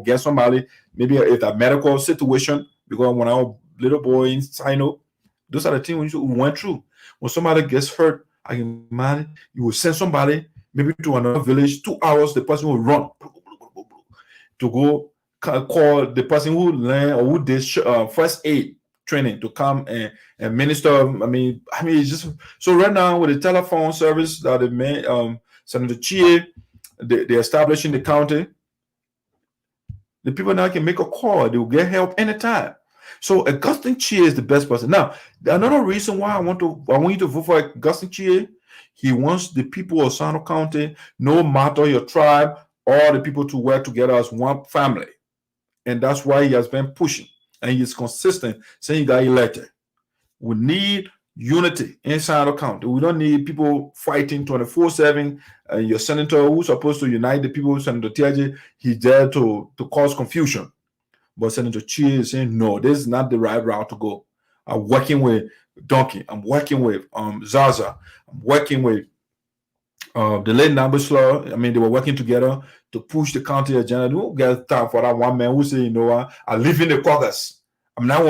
get somebody. Maybe if a medical situation, because when I was little boy in Sinoe, those are the things we went through. When somebody gets hurt, I can imagine you will send somebody maybe to another village, 2 hours, the person will run to go call the person who learned or who did first aid training to come and minister. I mean, it's just so right now with the telephone service that the man, Senator Chie, they established in the county, the people now can make a call. They will get help anytime. So Augustine Chie is the best person. Now, another reason why I want you to vote for Augustine Chie, he wants the people of Sinoe County, no matter your tribe, all the people to work together as one family. And that's why he has been pushing. And he is consistent saying he got elected. We need unity inside the county. We don't need people fighting 24/7. Your senator who's supposed to unite the people, Senator Tiaje, he's there to cause confusion. But Senator Chie is saying, no, this is not the right route to go. I'm working with Donkey. I'm working with Zaza. I'm working with the late Nambusla. I mean, they were working together to push the county agenda. We don't get time for that one man who say, you know what, I live in the caucus. I'm not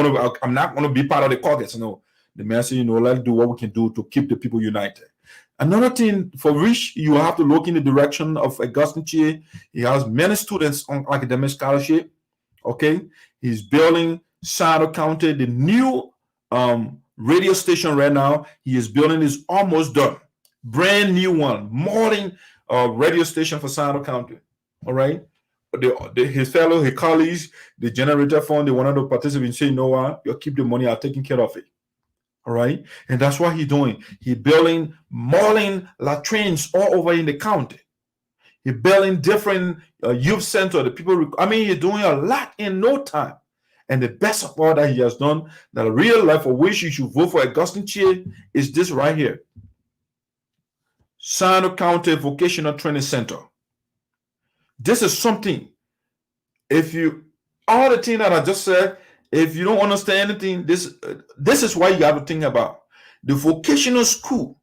going to be part of the caucus. No, the man said, you know, let's do what we can do to keep the people united. Another thing for which you have to look in the direction of Augustine Chie. He has many students on academic scholarship. Okay, he's building Sinoe County, the new radio station right now. He is building is almost done. Brand new one, modern radio station for Sinoe County. All right. His colleagues, the generator fund, they wanted to participate and say, you know what, you'll keep the money, I'm taking care of it. All right. And that's what he's doing. He's building modern latrines all over in the county. He's building different youth center. The people, he's doing a lot in no time. And the best of all that he has done, that real life for which you should vote for Augustine Chie is this right here. Sinoe County Vocational Training Center. This is something, all the things that I just said, if you don't understand anything, this is why you have to think about. The vocational school,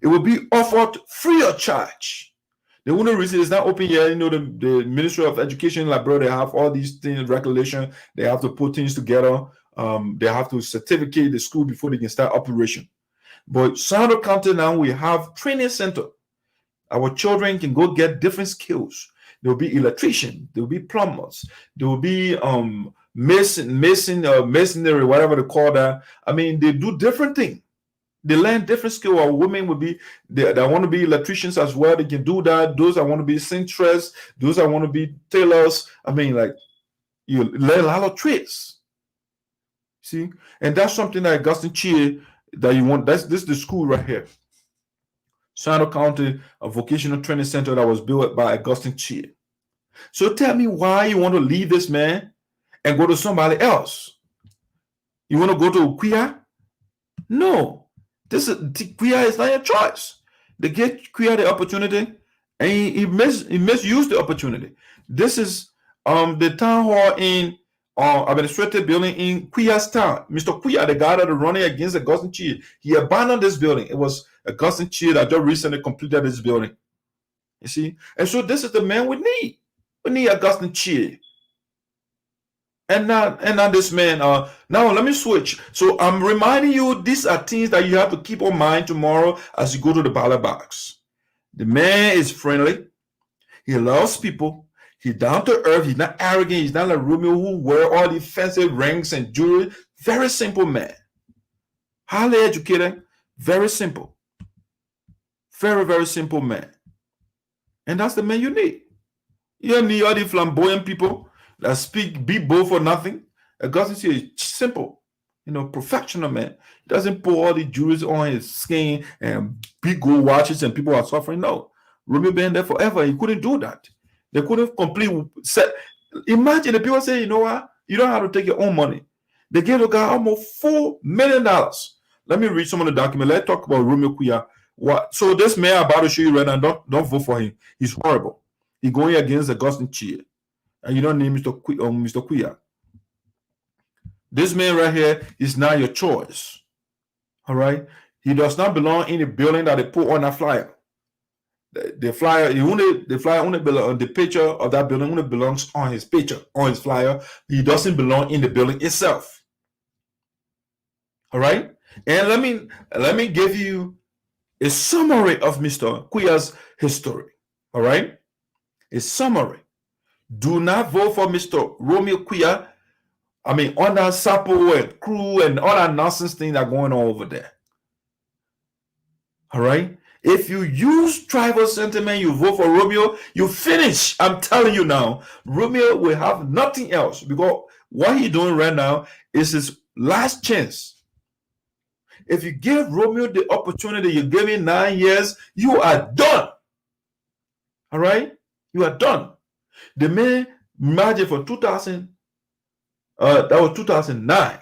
it will be offered free of charge. The only reason it's not open yet, you know, the Ministry of Education, Liberate, they have all these things, regulation, they have to put things together. They have to certificate the school before they can start operation. But Sinoe County now, we have training center. Our children can go get different skills. There will be electrician, there will be plumbers, there will be masonry, whatever they call that. They do different things. They learn different skills. Our women will be, they want to be electricians as well. They can do that. Those that want to be seamstress, those that want to be tailors. You learn a lot of trades. See? And that's something that Augustine Chie, that you want. This is the school right here. Sinoe County, a vocational training center that was built by Augustine Chie. So tell me why you want to leave this man and go to somebody else. You want to go to Quia? No. Quia is not your choice. They get Quia the opportunity and he misused the opportunity. This is the town hall in administrative building in Quia's town. Mr. Quia, the guy that is running against Augustine Chie, he abandoned this building. It was Augustine Chie that just recently completed this building. You see? And so this is the man we need. We need Augustine Chie. And not this man. Now let me switch. So I'm reminding you, these are things that you have to keep in mind tomorrow as you go to the ballot box. The man is friendly. He loves people. He's down to earth. He's not arrogant. He's not like Romeo who wear all these fancy rings and jewelry. Very simple man. Highly educated. Very simple. Very, very simple man. And that's the man you need. You don't need all the flamboyant people that speak big bold for nothing. Augustine Chie is simple, professional man. He doesn't put all the jewelry on his skin and big gold watches and people are suffering. No. Romeo been there forever. He couldn't do that. They couldn't complete set. Imagine the people say, you know what? You don't have to take your own money. They gave the guy almost $4 million. Let me read some of the documents. Let's talk about Romeo Quia. So this man I'm about to show you right now, don't vote for him. He's horrible. He's going against Augustine Chie. and you don't need Mr. Kuya. This man right here is not your choice. All right? He does not belong in the building that they put on that flyer. The flyer, the flyer only belongs, the picture of that building only belongs on his picture, on his flyer. He doesn't belong in the building itself. All right? And let me give you a summary of Mr. Kuya's history. All right? A summary. Do not vote for Mr. Romeo Kuya. I mean, on that Sapo and crew and all that nonsense thing that going on over there. All right? If you use tribal sentiment, you vote for Romeo, you finish. I'm telling you now, Romeo will have nothing else, because what he's doing right now is his last chance. If you give Romeo the opportunity, you give him 9 years, you are done. All right? You are done. The man married for 2000, that was 2009.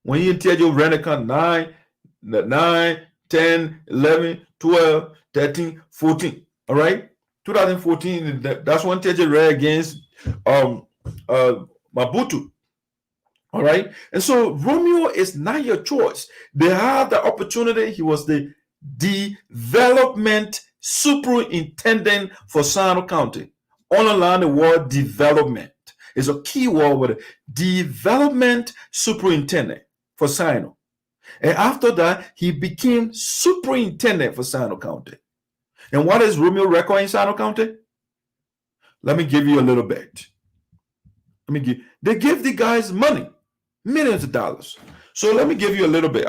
When he tell you ran account 9, 10, 11, 12, 13, 14. All right? 2014, that's when TJ ran against Mabutu. All right? And so Romeo is not your choice. They have the opportunity. He was the development superintendent for Sinoe County. Underline the word development. It's a key word with it. Development superintendent for Sinoe. And after that, he became superintendent for Sinoe County. And what is Romeo record in Sinoe County? Let me give you a little bit. They give the guys money, millions of dollars. So let me give you a little bit.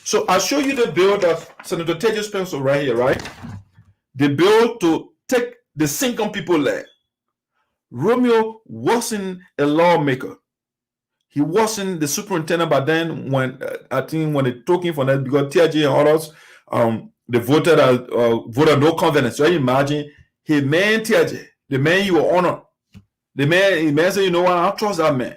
So I'll show you the bill that Senator Tejas pencil right here, right? The bill to take the Sinkum people land. Romeo wasn't a lawmaker. He wasn't the superintendent by then. When I think when they took him for that, because TIG and others, they voted no confidence. So you imagine he man TIG, the man you honor, the man said, you know what, I don't trust that man.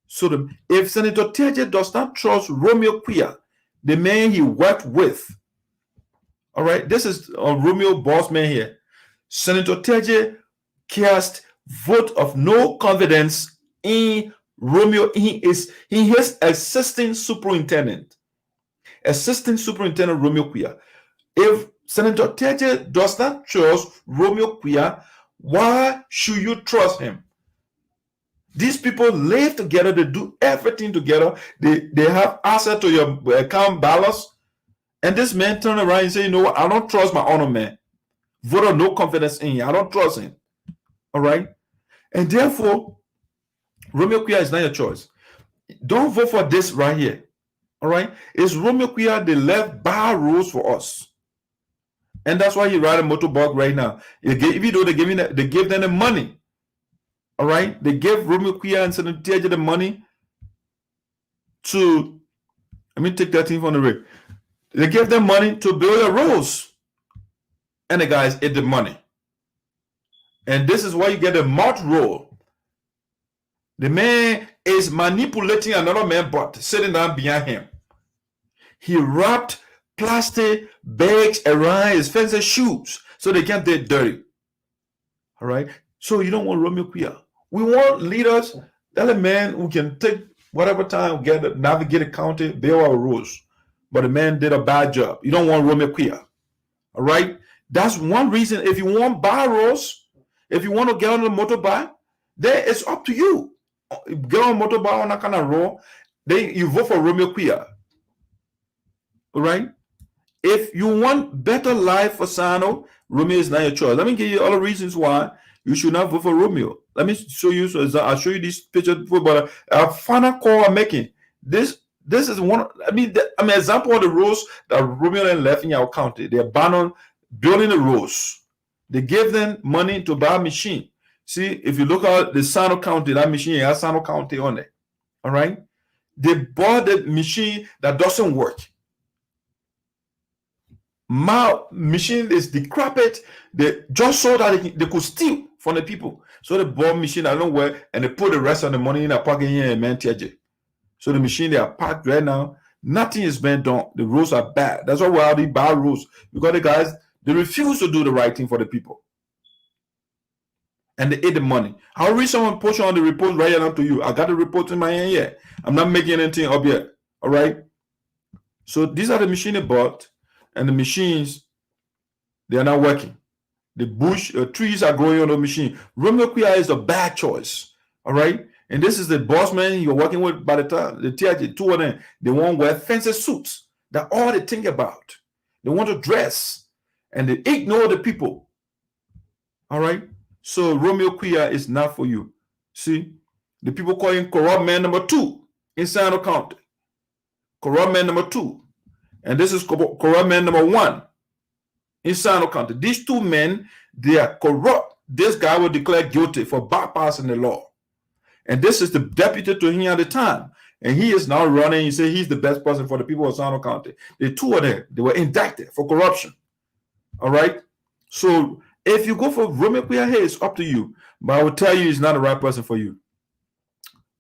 So if Senator TIG does not trust Romeo Kuya, the man he worked with, all right, this is Romeo boss man here. Senator TIG cast vote of no confidence in Romeo. He is assistant superintendent Romeo Kuya. If Senator Teje does not trust Romeo Kuya, why should you trust him? These people live together, they do everything together, they have access to your account balance, and this man turn around and say, you know what, I don't trust my honor man. Vote of no confidence in him. I don't trust him. All right? And therefore, Romeo Kuya is not your choice. Don't vote for this right here. All right? It's Romeo Kuya, they left bar rules for us. And that's why he ride a motorbike right now. Even though they give them the money. All right? They gave Romeo Kuya and Senator Teja the money to, let me take that thing from the rig. They gave them money to build the roads. And the guys ate the money. And this is why you get a mouth roll. The man is manipulating another man's butt, sitting down behind him. He wrapped plastic bags around his fence's shoes so they can't get dirty. All right? So you don't want Romeo Kuya. We want leaders, that a man who can take whatever time, navigate the county, build our roads. But the man did a bad job. You don't want Romeo Kuya. All right? That's one reason. If you want bar roads, if you want to get on the motorbike, then it's up to you. Get on motorbike on that kind of road, then you vote for Romeo Kuya. All right? If you want better life for Sinoe, Romeo is not your choice. Let me give you all the reasons why you should not vote for Romeo. Let me show you. So I'll show you this picture before, but a final call I'm making. This is one. I mean, example of the roads that Romeo left in our county. They abandoned building the roads. They gave them money to buy a machine. See, if you look at the Sinoe County, that machine has Sinoe County on it. All right? They bought the machine that doesn't work. My machine is decrepit. They just so that they could steal from the people. So they bought a machine that don't work, and they put the rest of the money in a pocket here in Mantiaje. So the machine they are packed right now. Nothing is being done. The roads are bad. That's why we have these bad roads. Because the guys, they refuse to do the right thing for the people. and they ate the money. I'll read some portion of the report right now to you. I got the report in my hand here. I'm not making anything up yet. All right. So these are the machines they bought, and the machines, they are not working. The bush trees are growing on the machine. Romeo Quia is a bad choice. All right. And this is the boss man you're working with. By the time the TIG, two of them, they won't wear fancy suits. That's all they think about. They want to dress, and they ignore the people. All right. So Romeo Quia is not for you. See, the people call him corrupt man number 2 in Sinoe County. Corrupt man number 2, and this is corrupt man number 1 in Sinoe County. These two men, they are corrupt. This guy was declared guilty for bypassing the law, and this is the deputy to him at the time, and he is now running. He said he's the best person for the people of Sinoe County. The two of them, they were indicted for corruption. All right. So if you go for Romeo Quia, hey, it's up to you, but I will tell you, he's not the right person for you.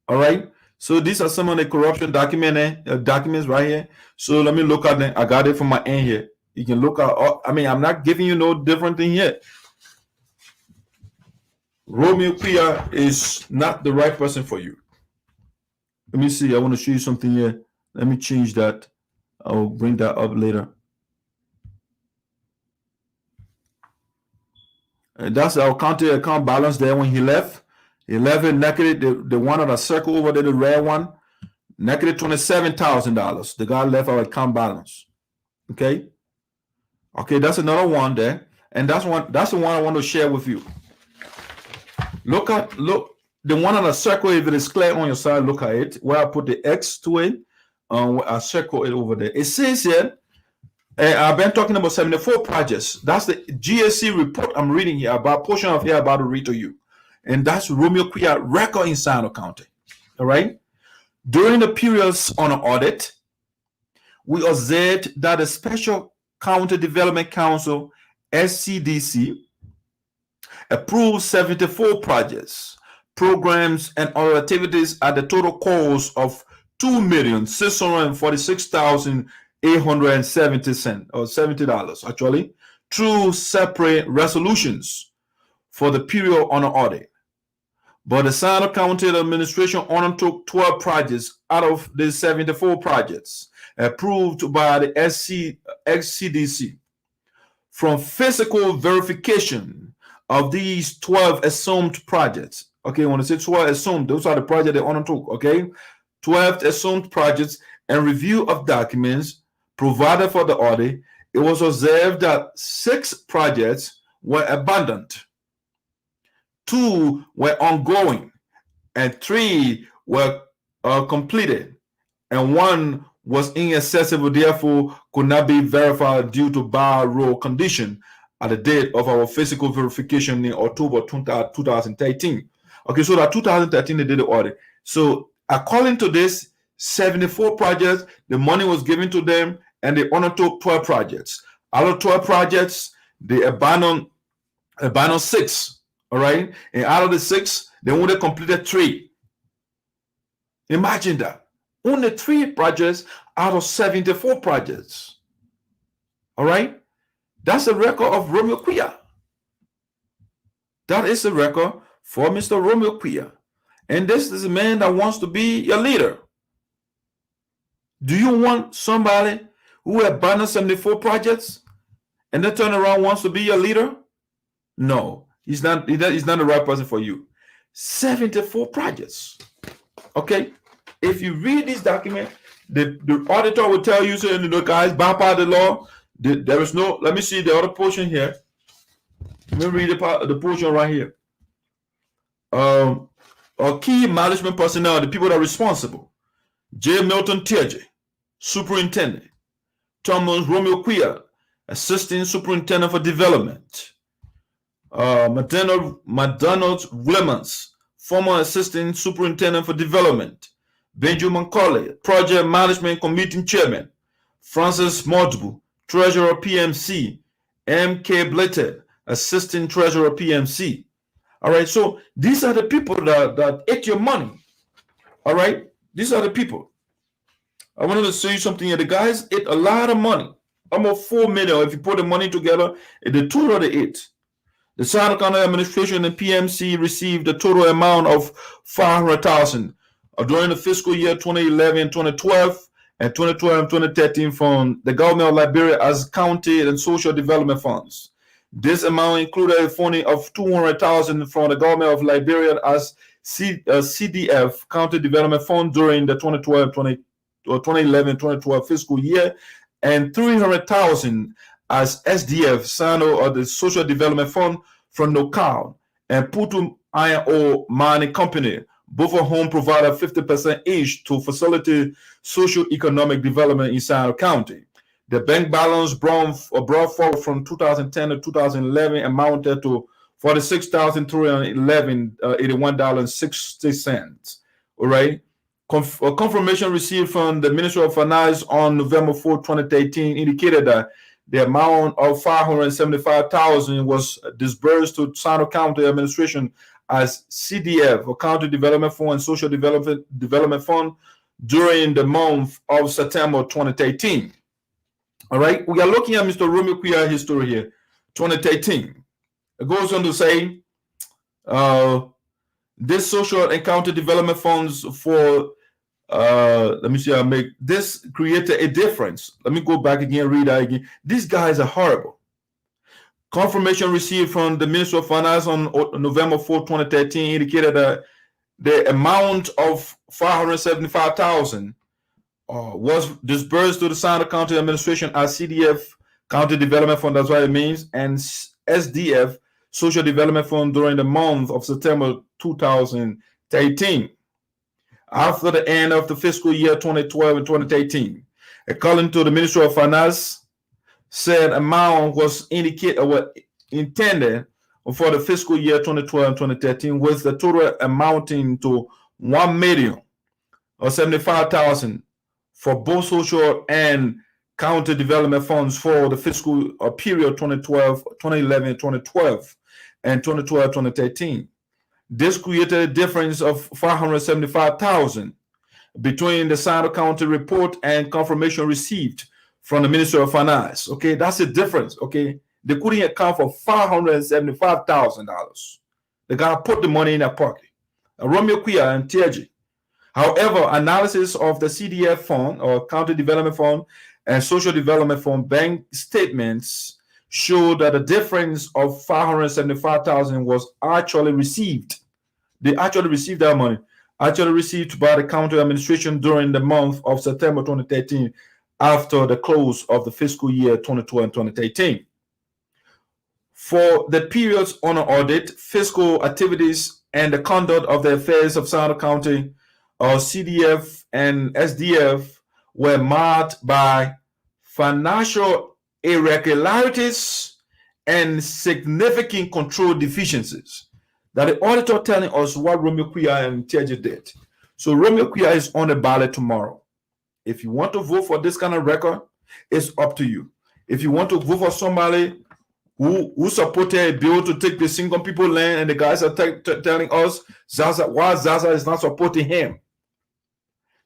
All right. So these are some of the corruption documents right here. So let me look at them. I got it from my end here. You can look at. I mean, I'm not giving you no different thing here. Romeo Quia is not the right person for you. Let me see. I want to show you something here. Let me change that. I'll bring that up later. And that's our county account balance there when he left. He left it negative. The one on the circle over there, the red one, negative $27,000. The guy left our account balance. Okay. Okay, that's another one there, and that's the one I want to share with you. Look the one on the circle. If it is clear on your side, look at it. Where I put the X to it, I circle it over there. It says here, I've been talking about 74 projects. That's the GSC report I'm reading here. About portion of here about to read to you. And that's Romeo Quia record in Sinoe County. All right. During the periods on audit, we observed that the Special County Development Council, SCDC, approved 74 projects, programs, and other activities at the total cost of $2,646,870 actually, through separate resolutions for the period on audit. But the Sinoe County administration undertook 12 projects out of the 74 projects approved by the SCDC. From physical verification of these 12 assumed projects, okay, when I say 12 assumed, those are the projects they undertook, okay? 12 assumed projects and review of documents provided for the audit, it was observed that 6 projects were abandoned. 2 were ongoing, and 3 were completed, and 1 was inaccessible, therefore could not be verified due to bar road condition at the date of our physical verification in October 2013. Okay, so that 2013 they did the audit. So according to this, 74 projects, the money was given to them, and they undertook 12 projects. Out of 12 projects, they abandoned 6. All right, and out of the 6, they only completed 3. Imagine that. Only 3 projects out of 74 projects. All right, that's the record of Romeo Quia. That is the record for Mr. Romeo Quia. And this is a man that wants to be your leader. Do you want somebody who abandoned 74 projects and then turn around wants to be your leader? No. He's not the right person for you. 74 projects. Okay. If you read this document, the auditor will tell you, saying, guys, bypass the law. There is no. Let me see the other portion here. Let me read the portion right here. Our key management personnel, the people that are responsible: J. Milton Tierje, Superintendent; Thomas Romeo Quia, Assistant Superintendent for Development; McDonald Williams, former Assistant Superintendent for Development; Benjamin Colley, Project Management Committee Chairman; Francis Modbu, Treasurer PMC; M.K. Blatted, Assistant Treasurer PMC. All right, so these are the people that ate your money. All right, these are the people. I wanted to show you something here. The guys ate a lot of money, almost $4 million. If you put the money together, the total they ate. The Sinoe County Administration and PMC received a total amount of $500,000 during the fiscal year 2011, 2012, and 2012 and 2013 from the government of Liberia as county and social development funds. This amount included a funding of $200,000 from the government of Liberia as CDF, County Development Fund, during the 2011-2012 fiscal year, and $300,000 as SDF, Sinoe, or the Social Development Fund, from NOCAL and Putu Iron Ore Mining Company, both of whom provided 50% each to facilitate socio-economic development in Sinoe County. The bank balance brought forward from 2010 to 2011 amounted to $46,381.60. All right. Confirmation received from the Ministry of Finance on November 4, 2013 indicated that the amount of $575,000 was disbursed to Sinoe County Administration as CDF, or County Development Fund and Social Development Fund, during the month of September 2013. All right, we are looking at Mr. Romeo Quia history here, 2013. It goes on to say, this social and county development funds for, let me see, this created a difference. Let me go back again, read that again. These guys are horrible. Confirmation received from the Ministry of Finance on November 4, 2013 indicated that the amount of $575,000 was disbursed to the Sinoe County Administration as CDF, County Development Fund, that's what it means, and SDF, Social Development Fund, during the month of September 2013. After the end of the fiscal year 2012 and 2013, according to the Ministry of Finance, said amount was intended for the fiscal year 2012 and 2013, with the total amounting to $1,075,000 for both social and county development funds for the fiscal period 2011, 2012, and 2012, 2013. This created a difference of $575,000 between the Sinoe County report and confirmation received from the Ministry of Finance. Okay, that's a difference. Okay, they couldn't account for $575,000. They gotta put the money in their pocket. Romeo Quia and TG. However, analysis of the CDF fund, or County Development Fund, and Social Development Fund bank statements showed that the difference of $575,000 was actually received. They actually received that money, actually received by the county administration during the month of September 2013, after the close of the fiscal year 2012 and 2013. For the periods on audit, fiscal activities, and the conduct of the affairs of Sinoe County, CDF and SDF, were marked by financial irregularities and significant control deficiencies. That the auditor telling us what Romeo Quia and TG did. So Romeo Quia is on the ballot tomorrow. If you want to vote for this kind of record, it's up to you. If you want to vote for somebody who supported a bill to take the single people land, and the guys are telling us why Zaza is not supporting him.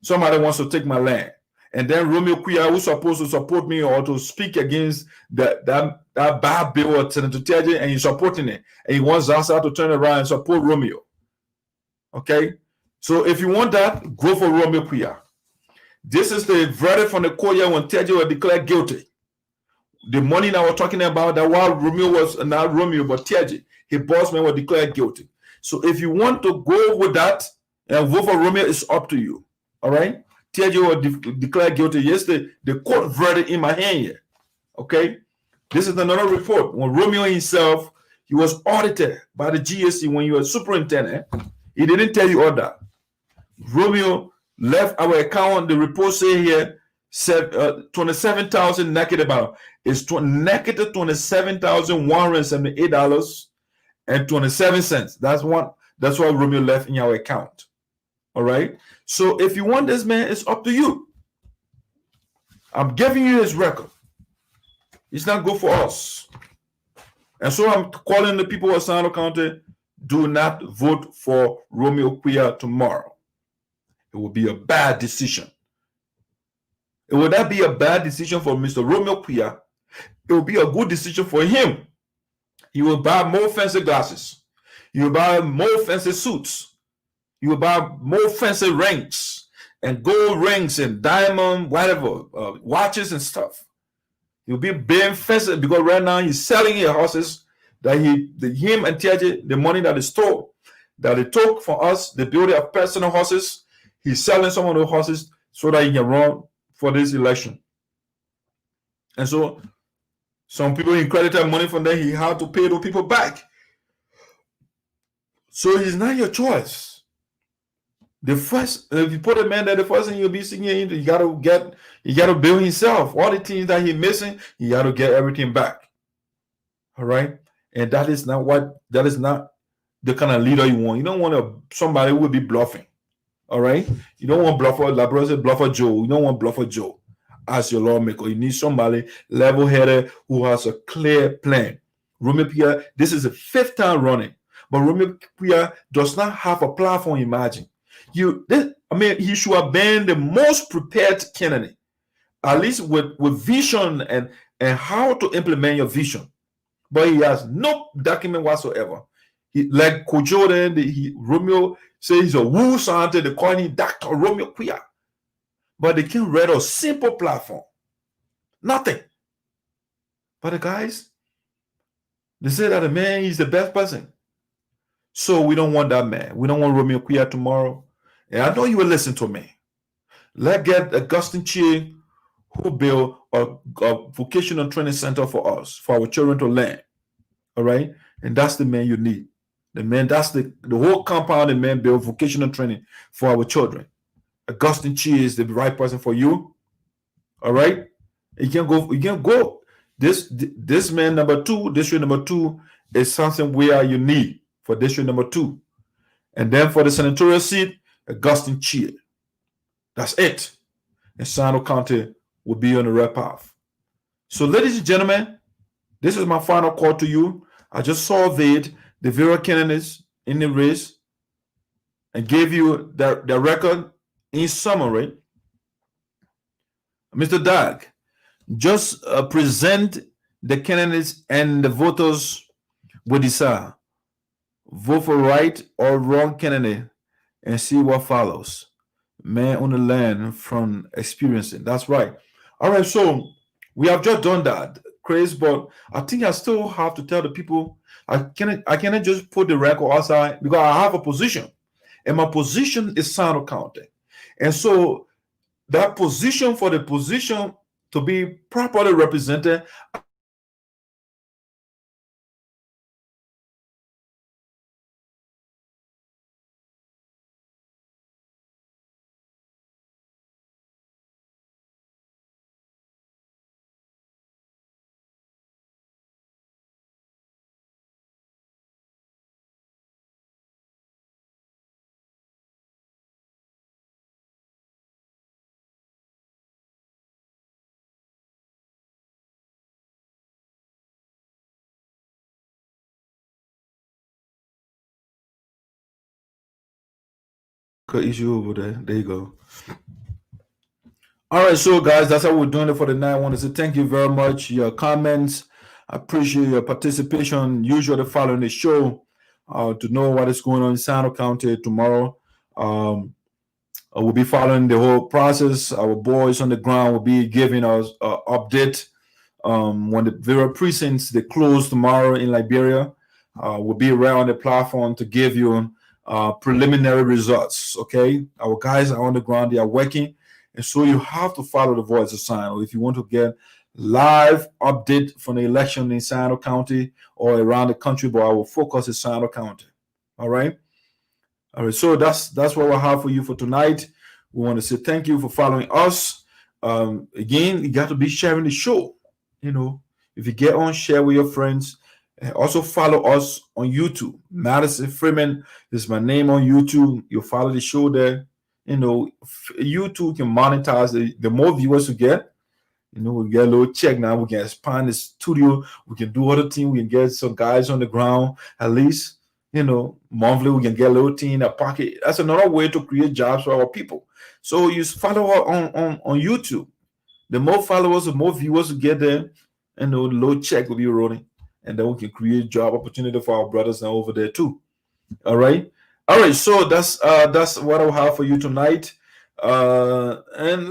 Somebody wants to take my land. And then Romeo Quia, who's supposed to support me or to speak against that bad bill or Senator TJ, and he's supporting it. And he wants Zaza to turn around and support Romeo. Okay? So if you want that, go for Romeo Quia. This is the verdict from the court when TJ was declared guilty. The money that we're talking about, that while Romeo was not Romeo, but TJ, his boss man was declared guilty. So if you want to go with that and vote for Romeo, it's up to you. All right? TJ was declared guilty yesterday. The court verdict in my hand here. Okay? This is another report. When Romeo himself, he was audited by the GSC when you were superintendent. He didn't tell you all that. Romeo left our account. The report say here, 27,000 negative balance. It's negative $27,178.27. That's what Romeo left in our account. All right. So if you want this man, it's up to you. I'm giving you his record. It's not good for us. And so I'm calling the people of Sinoe County, do not vote for Romeo Quia tomorrow. It will be a bad decision. It will not be a bad decision for Mr. Romeo Quia. It will be a good decision for him. You will buy more fancy glasses. You will buy more fancy suits. You will buy more fancy rings and gold rings and diamond, whatever, watches and stuff. You'll be being fancy because right now he's selling his horses that him and TJ, the money that they stole, that they took from us, they build their personal horses. He's selling some of those horses so that he can run for this election. And so some people he credited money from there, he had to pay those people back. So he's not your choice. The first, if you put a man there, the first thing you'll be seeing, you gotta build himself. All the things that he's missing, you gotta get everything back. All right. And that is not the kind of leader you want. You don't want somebody who will be bluffing. All right. You don't want bluffer Joe. You don't want bluffer Joe as your lawmaker. You need somebody level-headed who has a clear plan. Romeo Pierre, this is the 5th time running, but Romeo Pierre does not have a platform. Imagine he should have been the most prepared candidate, at least with vision and how to implement your vision. But he has no document whatsoever. Like Kojo, Romeo says he's a woo scientist. They call him Dr. Romeo Pierre. But they can't read a simple platform. Nothing. But the guys, they say that the man is the best person. So we don't want that man. We don't want Romeo Pierre tomorrow. And I know you will listen to me. Let's get Augustine Chie who build a vocational training center for us, for our children to learn. All right? And that's the man you need. The man, that's the whole compound, the man build vocational training for our children. Augustine Chie is the right person for you. All right? You can go. This man number 2, district number 2 is something where you need for district number 2. And then for the senatorial seat, Augustine Chie. That's it. And Sinoe County will be on the right path. So, ladies and gentlemen, this is my final call to you. I just surveyed the various candidates in the race and gave you the record in summary. Mr. Dag, just present the candidates and the voters will decide. Vote for right or wrong candidate and see what follows. Man on the land from experiencing. That's right. All right, so we have just done that, Chris, but I think I still have to tell the people I cannot just put the record outside because I have a position, and my position is Sinoe County. And so that position, for the position to be properly represented, issue over there. There you go. All right, so guys, that's how we're doing it for the night. I want to say thank you very much. Your comments, I appreciate your participation. Usually following the show to know what is going on in Sinoe County tomorrow. We'll be following the whole process. Our boys on the ground will be giving us an update when the various precincts they close tomorrow in Liberia. We'll be right on the platform to give you preliminary results. Okay, our guys are on the ground, they are working, and so you have to follow the voice of Sinoe if you want to get live update from the election in Sinoe County or around the country. But our focus is Sinoe County. All right, so that's what we have for you for tonight. We want to say thank you for following us. Again, you got to be sharing the show. You know, if you get on, share with your friends. And also follow us on YouTube. Madison Freeman is my name on YouTube. You'll follow the show there. You know, YouTube can monetize. The more viewers we get, you know, we get a little check now. We can expand the studio. We can do other things. We can get some guys on the ground. At least, you know, monthly we can get a little team in a pocket. That's another way to create jobs for our people. So you follow us on YouTube. The more followers, the more viewers we get there, and the little check will be rolling. and then we can create job opportunity for our brothers and over there too. All right. So that's what I'll have for you tonight. And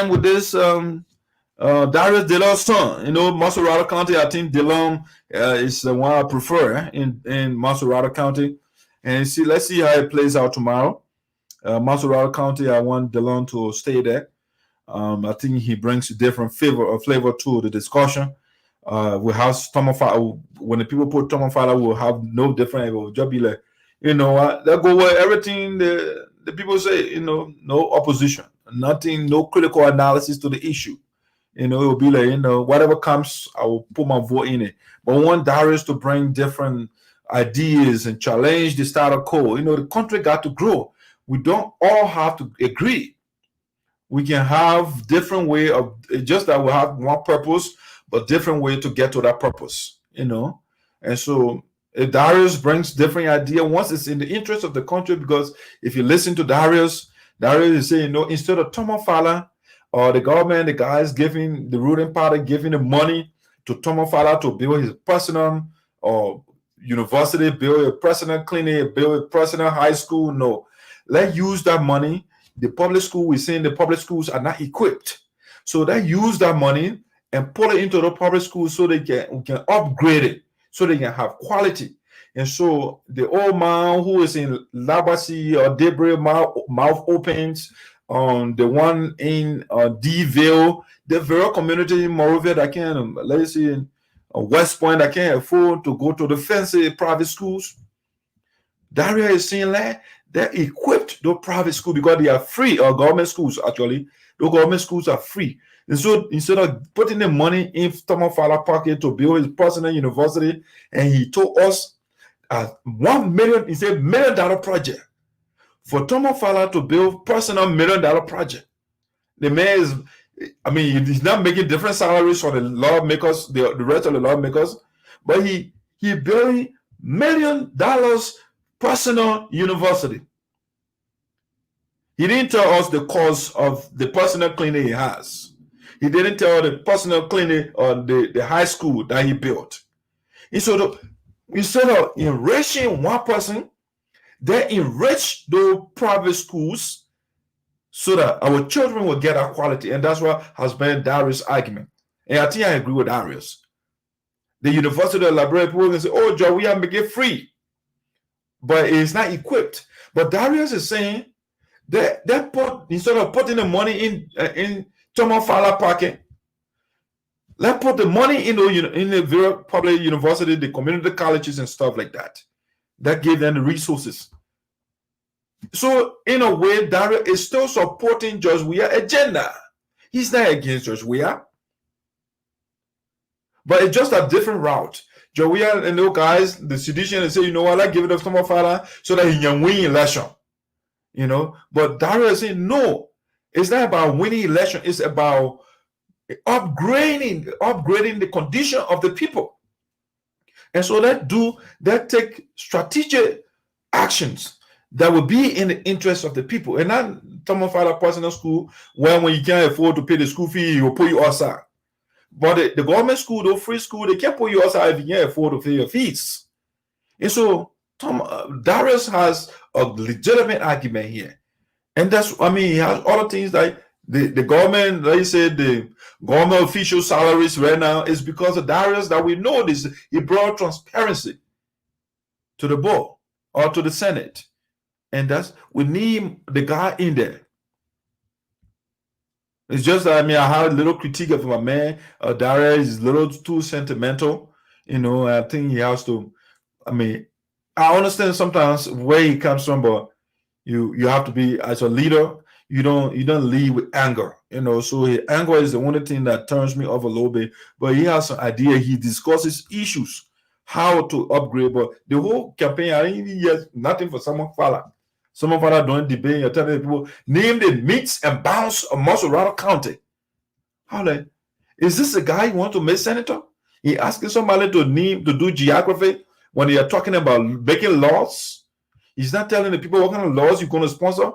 with this Darius DeLong's son, Maserati County. I think DeLong is the one I prefer in Maserati County. And let's see how it plays out tomorrow. Maserati County, I want DeLong to stay there. I think he brings a different flavor to the discussion. We have Tomofala. When the people put Tomofala, we'll have no different. It will just be like, they'll go where everything the people say, no opposition, nothing, no critical analysis to the issue. It will be like, whatever comes, I will put my vote in it. But we want Darius to bring different ideas and challenge the status quo. The country got to grow. We don't all have to agree. We can have different way of, just that we have one purpose, but different way to get to that purpose, And so if Darius brings different idea, once it's in the interest of the country, because if you listen to Darius is saying, instead of Tomofala or the government, the guys giving the ruling party, giving the money to Tomofala to build his personal or university, build a personal clinic, build a personal high school. No, let's use that money. The public school, we're saying the public schools are not equipped. So they use that money and put it into the public schools so we can upgrade it, so they can have quality. And so the old man who is in Labasi or Debris mouth opens, the one in D-Ville, the very community in Morovia that can, let's say in West Point, that can afford to go to the fancy private schools. Daria is saying that they're equipped those private schools because they are free, or government schools actually. Those government schools are free. And so instead of putting the money in Tomofala pocket to build his personal university, and he told us $1 million, he said $1 million project for Tomofala to build personal $1 million project. The man is, he's not making different salaries for the lawmakers, the rest of the lawmakers, but he building $1 million personal university. He didn't tell us the cost of the personal clinic he has. He didn't tell the personal clinic or the high school that he built. Instead of enriching one person, they enrich those private schools so that our children will get our quality. And that's what has been Darius' argument. And I think I agree with Darius. The University of Liberate people can say, oh, Joe, we have to get free. But it's not equipped. But Darius is saying that instead of putting the money in Tomofala pocket, let's put the money in the very public university, the community colleges and stuff like that. That gave them the resources. So in a way, Darius is still supporting George Weah's agenda. He's not against George Weah, but it's just a different route. George Weah and those guys, the sedition, they say, let's give it to Tomofala so that he can win election. But Darius is saying, no, it's not about winning election. It's about upgrading the condition of the people. And so that take strategic actions that will be in the interest of the people. And not Tomofala personal school, when you can't afford to pay the school fee, he will put you outside. But the government school, the free school, they can't put you outside if you can't afford to pay your fees. And so Darius has a legitimate argument here. And that's, he has other things like the government, like you said, the government official salaries right now is because of Darius that we know this. He brought transparency to the board or to the Senate. And we need the guy in there. It's just that, I have a little critique of my man. Darius is a little too sentimental. I think he has to, I understand sometimes where he comes from, but you have to be, as a leader, you don't lead with anger, so his anger is the only thing that turns me off a little bit. But he has an idea, he discusses issues, how to upgrade. But the whole campaign, I didn't hear nothing for Tomofala. Tomofala doing debate, you're telling people, name the meets and bounds of Maserati County. Is this the guy you want to make senator? He asking somebody to do geography when they are talking about making laws. He's not telling the people what kind of laws you're going to sponsor,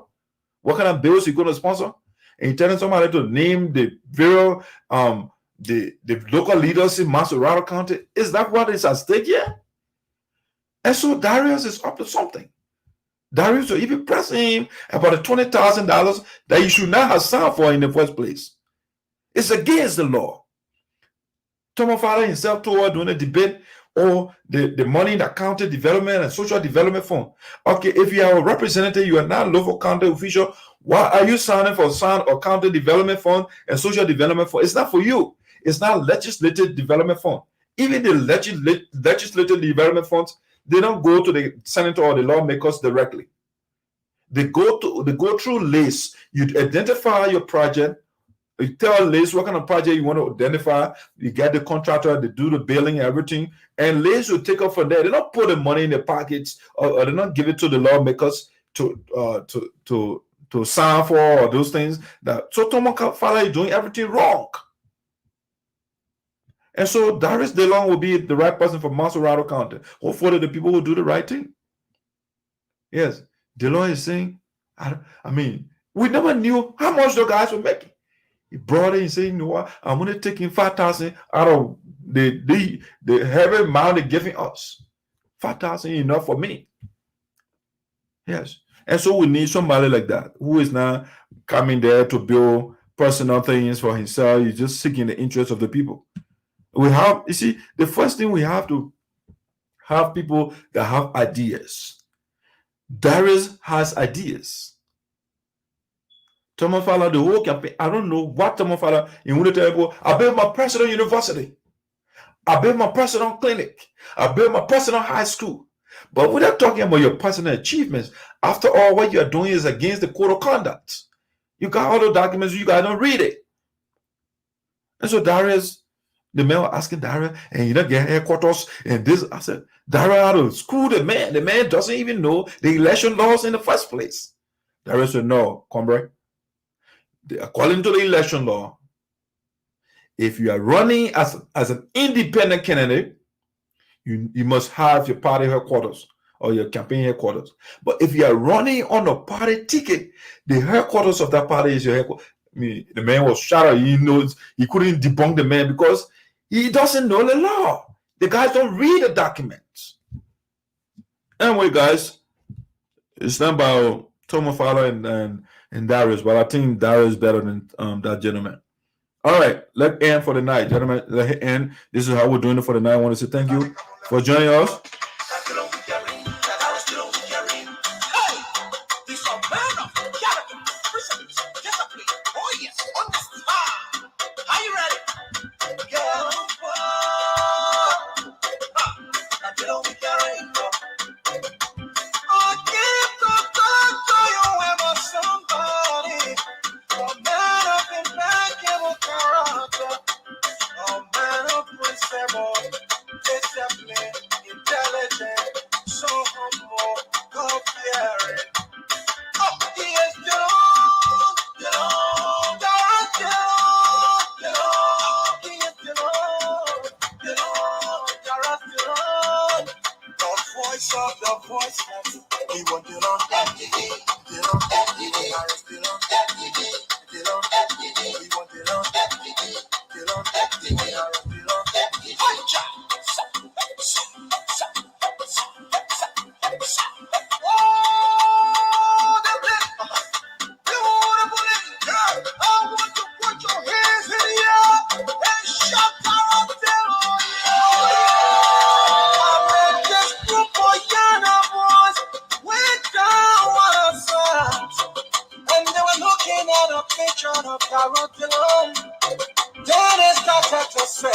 what kind of bills you're going to sponsor. And he's telling somebody to name the various the local leaders in Macerado County? Is that what is at stake here? And so Darius is up to something. Darius will even pressing him about the $20,000 that you should not have signed for in the first place. It's against the law. Tomo Father himself told her during the debate, the money in the county development and social development fund. Okay, if you are a representative, you are not a local county official, why are you signing for or county development fund and social development fund? It's not for you. It's not legislative development fund. Even the legislative development funds, they don't go to the senator or the lawmakers directly. They go through LACE. You identify your project. You tell LACE what kind of project you want to identify. You get the contractor, they do the billing, everything, and LACE will take up from there. They don't put the money in their pockets, or they don't give it to the lawmakers to sign for, or those things. So Tomo Father is doing everything wrong. And so Darius DeLong will be the right person for Macerado County. Hopefully the people will do the right thing. Yes, DeLong is saying, I mean, we never knew how much the guys were making. He brought it and said, you know what, I'm going to take in 5,000 out of the heavy amount they're giving us. 5,000 enough for me. Yes. And so we need somebody like that who is not coming there to build personal things for himself. He's just seeking the interest of the people. We have, you see, the first thing we have to have people that have ideas. Darius has ideas. Tomo Father, the whole campaign, I don't know what Tomo Father in Winnipeg. I built my personal university. I built my personal clinic. I built my personal high school. But without talking about your personal achievements, after all, what you are doing is against the code of conduct. You got all the documents, you guys don't read it. And so Darius, the man was asking Darius, and you don't get headquarters and this. I said, Darius had to screw the man. The man doesn't even know the election laws in the first place. Darius said, no, comrade. According to the election law, if you are running as an independent candidate, you must have your party headquarters or your campaign headquarters. But if you are running on a party ticket, the headquarters of that party is your headquarters. I mean, the man was shouting. He couldn't debunk the man because he doesn't know the law. The guys don't read the documents. Anyway, guys, it's not about Tomo Father and Darius, but I think Darius is better than that gentleman. All right, let's end for the night, gentlemen. Let's end. This is how we're doing it for the night. I want to say thank you for joining us. Then it started to say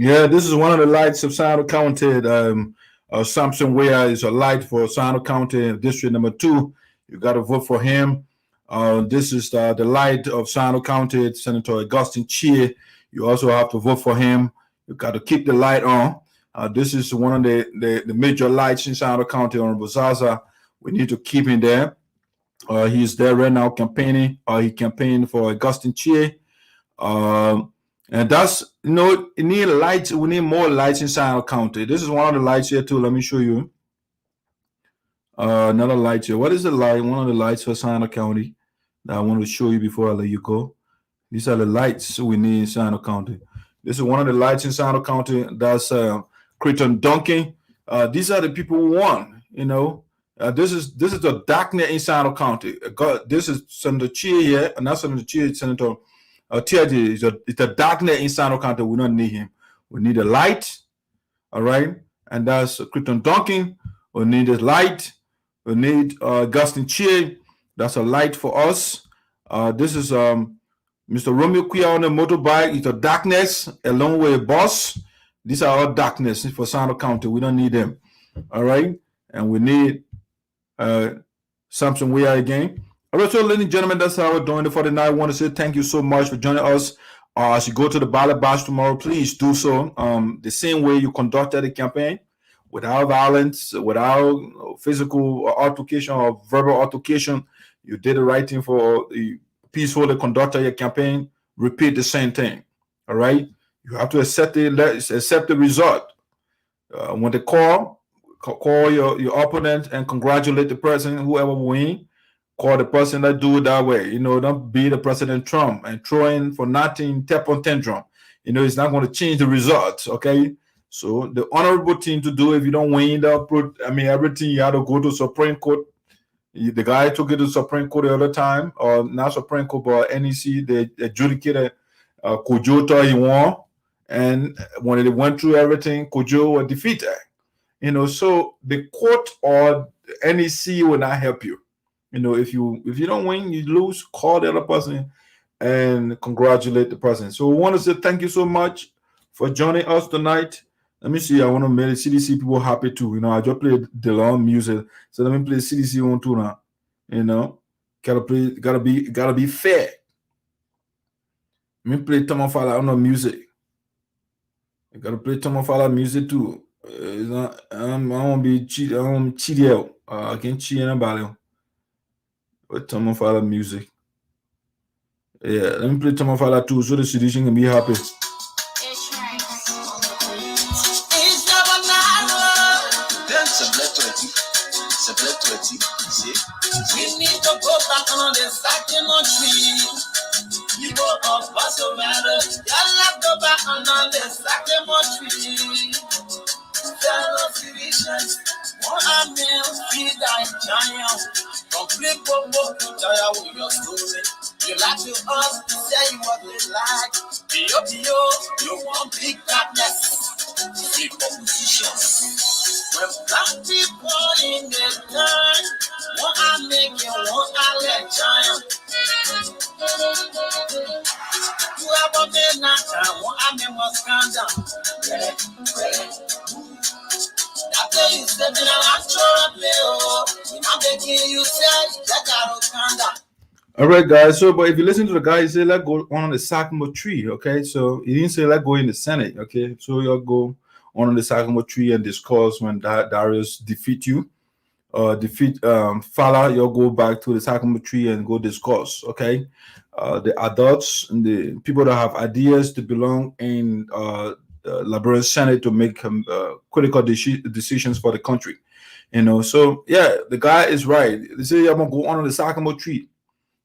Yeah, this is one of the lights of Sinoe County. Samson Ware is a light for Sinoe County, District Number 2. You got to vote for him. This is the light of Sinoe County, Senator Augustine Chie. You also have to vote for him. You got to keep the light on. This is one of the major lights in Sinoe County on Zaza. We need to keep him there. He's there right now campaigning. He campaigned for Augustine Chie. And that's, you need lights. We need more lights in Sinoe County. This is one of the lights here too. Let me show you. Another light here. What is the light? One of the lights for Sinoe County that I want to show you before I let you go. These are the lights we need in Sinoe County. This is one of the lights in Sinoe County. That's Creighton Duncan. These are the people who won. This is the darkness in Sinoe County. This is Senator Chie here, and that's Senator Chie, Senator Tiaji. It's the darkness in Sinoe County. We don't need him. We need a light. All right, and that's Creighton Duncan. We need a light. We need Augustine Chie. That's a light for us. This is Mr. Romeo Quia on the motorbike. It's a darkness along with a bus. These are all darkness for Sinoe County. We don't need them. All right, and we need Samson Ware again. All right, so ladies and gentlemen, that's how we're doing it for tonight. I want to say thank you so much for joining us. As you go to the ballot box tomorrow, please do so the same way you conducted the campaign, without violence, without physical altercation or verbal altercation. You did the right thing for the peacefully conducted your campaign. Repeat the same thing. All right, you have to accept the result. When they call your opponent and congratulate the person, whoever win. Call the person that do it that way. Don't be the President Trump and throw in for nothing, tap on tantrum. It's not going to change the results. Okay. So the honorable thing to do, if you don't win, everything you have to go to Supreme Court. The guy took it to Supreme Court the other time, or not Supreme Court, but NEC. They adjudicated Kudos thought he won, and when they went through everything, Kudos was defeated. So the court or the NEC will not help you. If you don't win, you lose. Call the other person and congratulate the person. So we want to say thank you so much for joining us tonight. Let me see. I want to make the CDC people happy too. I just played the long music, so let me play CDC one too now. Gotta be fair. Let me play Tom Fala on the music. I gotta play Tom Fala music too. I won't be cheat. I won't cheat out. I can't cheat anybody. With Tom Fala music. Yeah, let me play Tom Fala too, so the CDC can be happy. We need to go back on the second tree. You go off, what's the matter? Y'all go back on the second tree. Fellow citizens, one amen, feed thy giant. Complete bobo to tire with your story. You like to us, say what we like. P.O. you want big darkness. Big opposition. When black people in the time, what I make you want I let giant. You have a midnight time, what I mean was scandal. After you step in a I'm making you say that. All right, guys. So, but if you listen to the guy, he said, let's go on the Sycamore tree. Okay. So, he didn't say, let's go in the Senate. Okay. So, you'll go on the Sycamore tree and discuss when Darius defeat you. Fala, you'll go back to the Sycamore tree and go discuss. Okay. The adults and the people that have ideas to belong in Liberate Senate to make critical decisions for the country. So yeah, the guy is right. They say I'm gonna go on the Sycamore tree.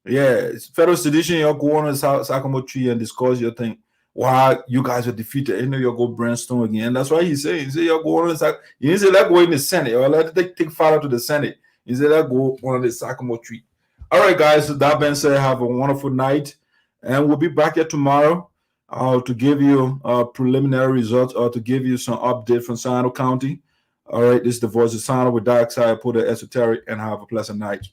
Yeah, it's federal sedition. You'll go on the Sycamore tree and discuss your thing. Why you guys are defeated? You'll go brainstorm again. That's why he said you'll go on the Sycamore. He didn't say let's go in the Senate or let take Fala to the Senate. He said let's go on the Sycamore tree. All right, guys. So that being said, have a wonderful night, and we'll be back here tomorrow to give you preliminary results or to give you some update from Sinoe County. All right, this is the Voice of Sinoe with Dark Side, put the esoteric, and have a pleasant night.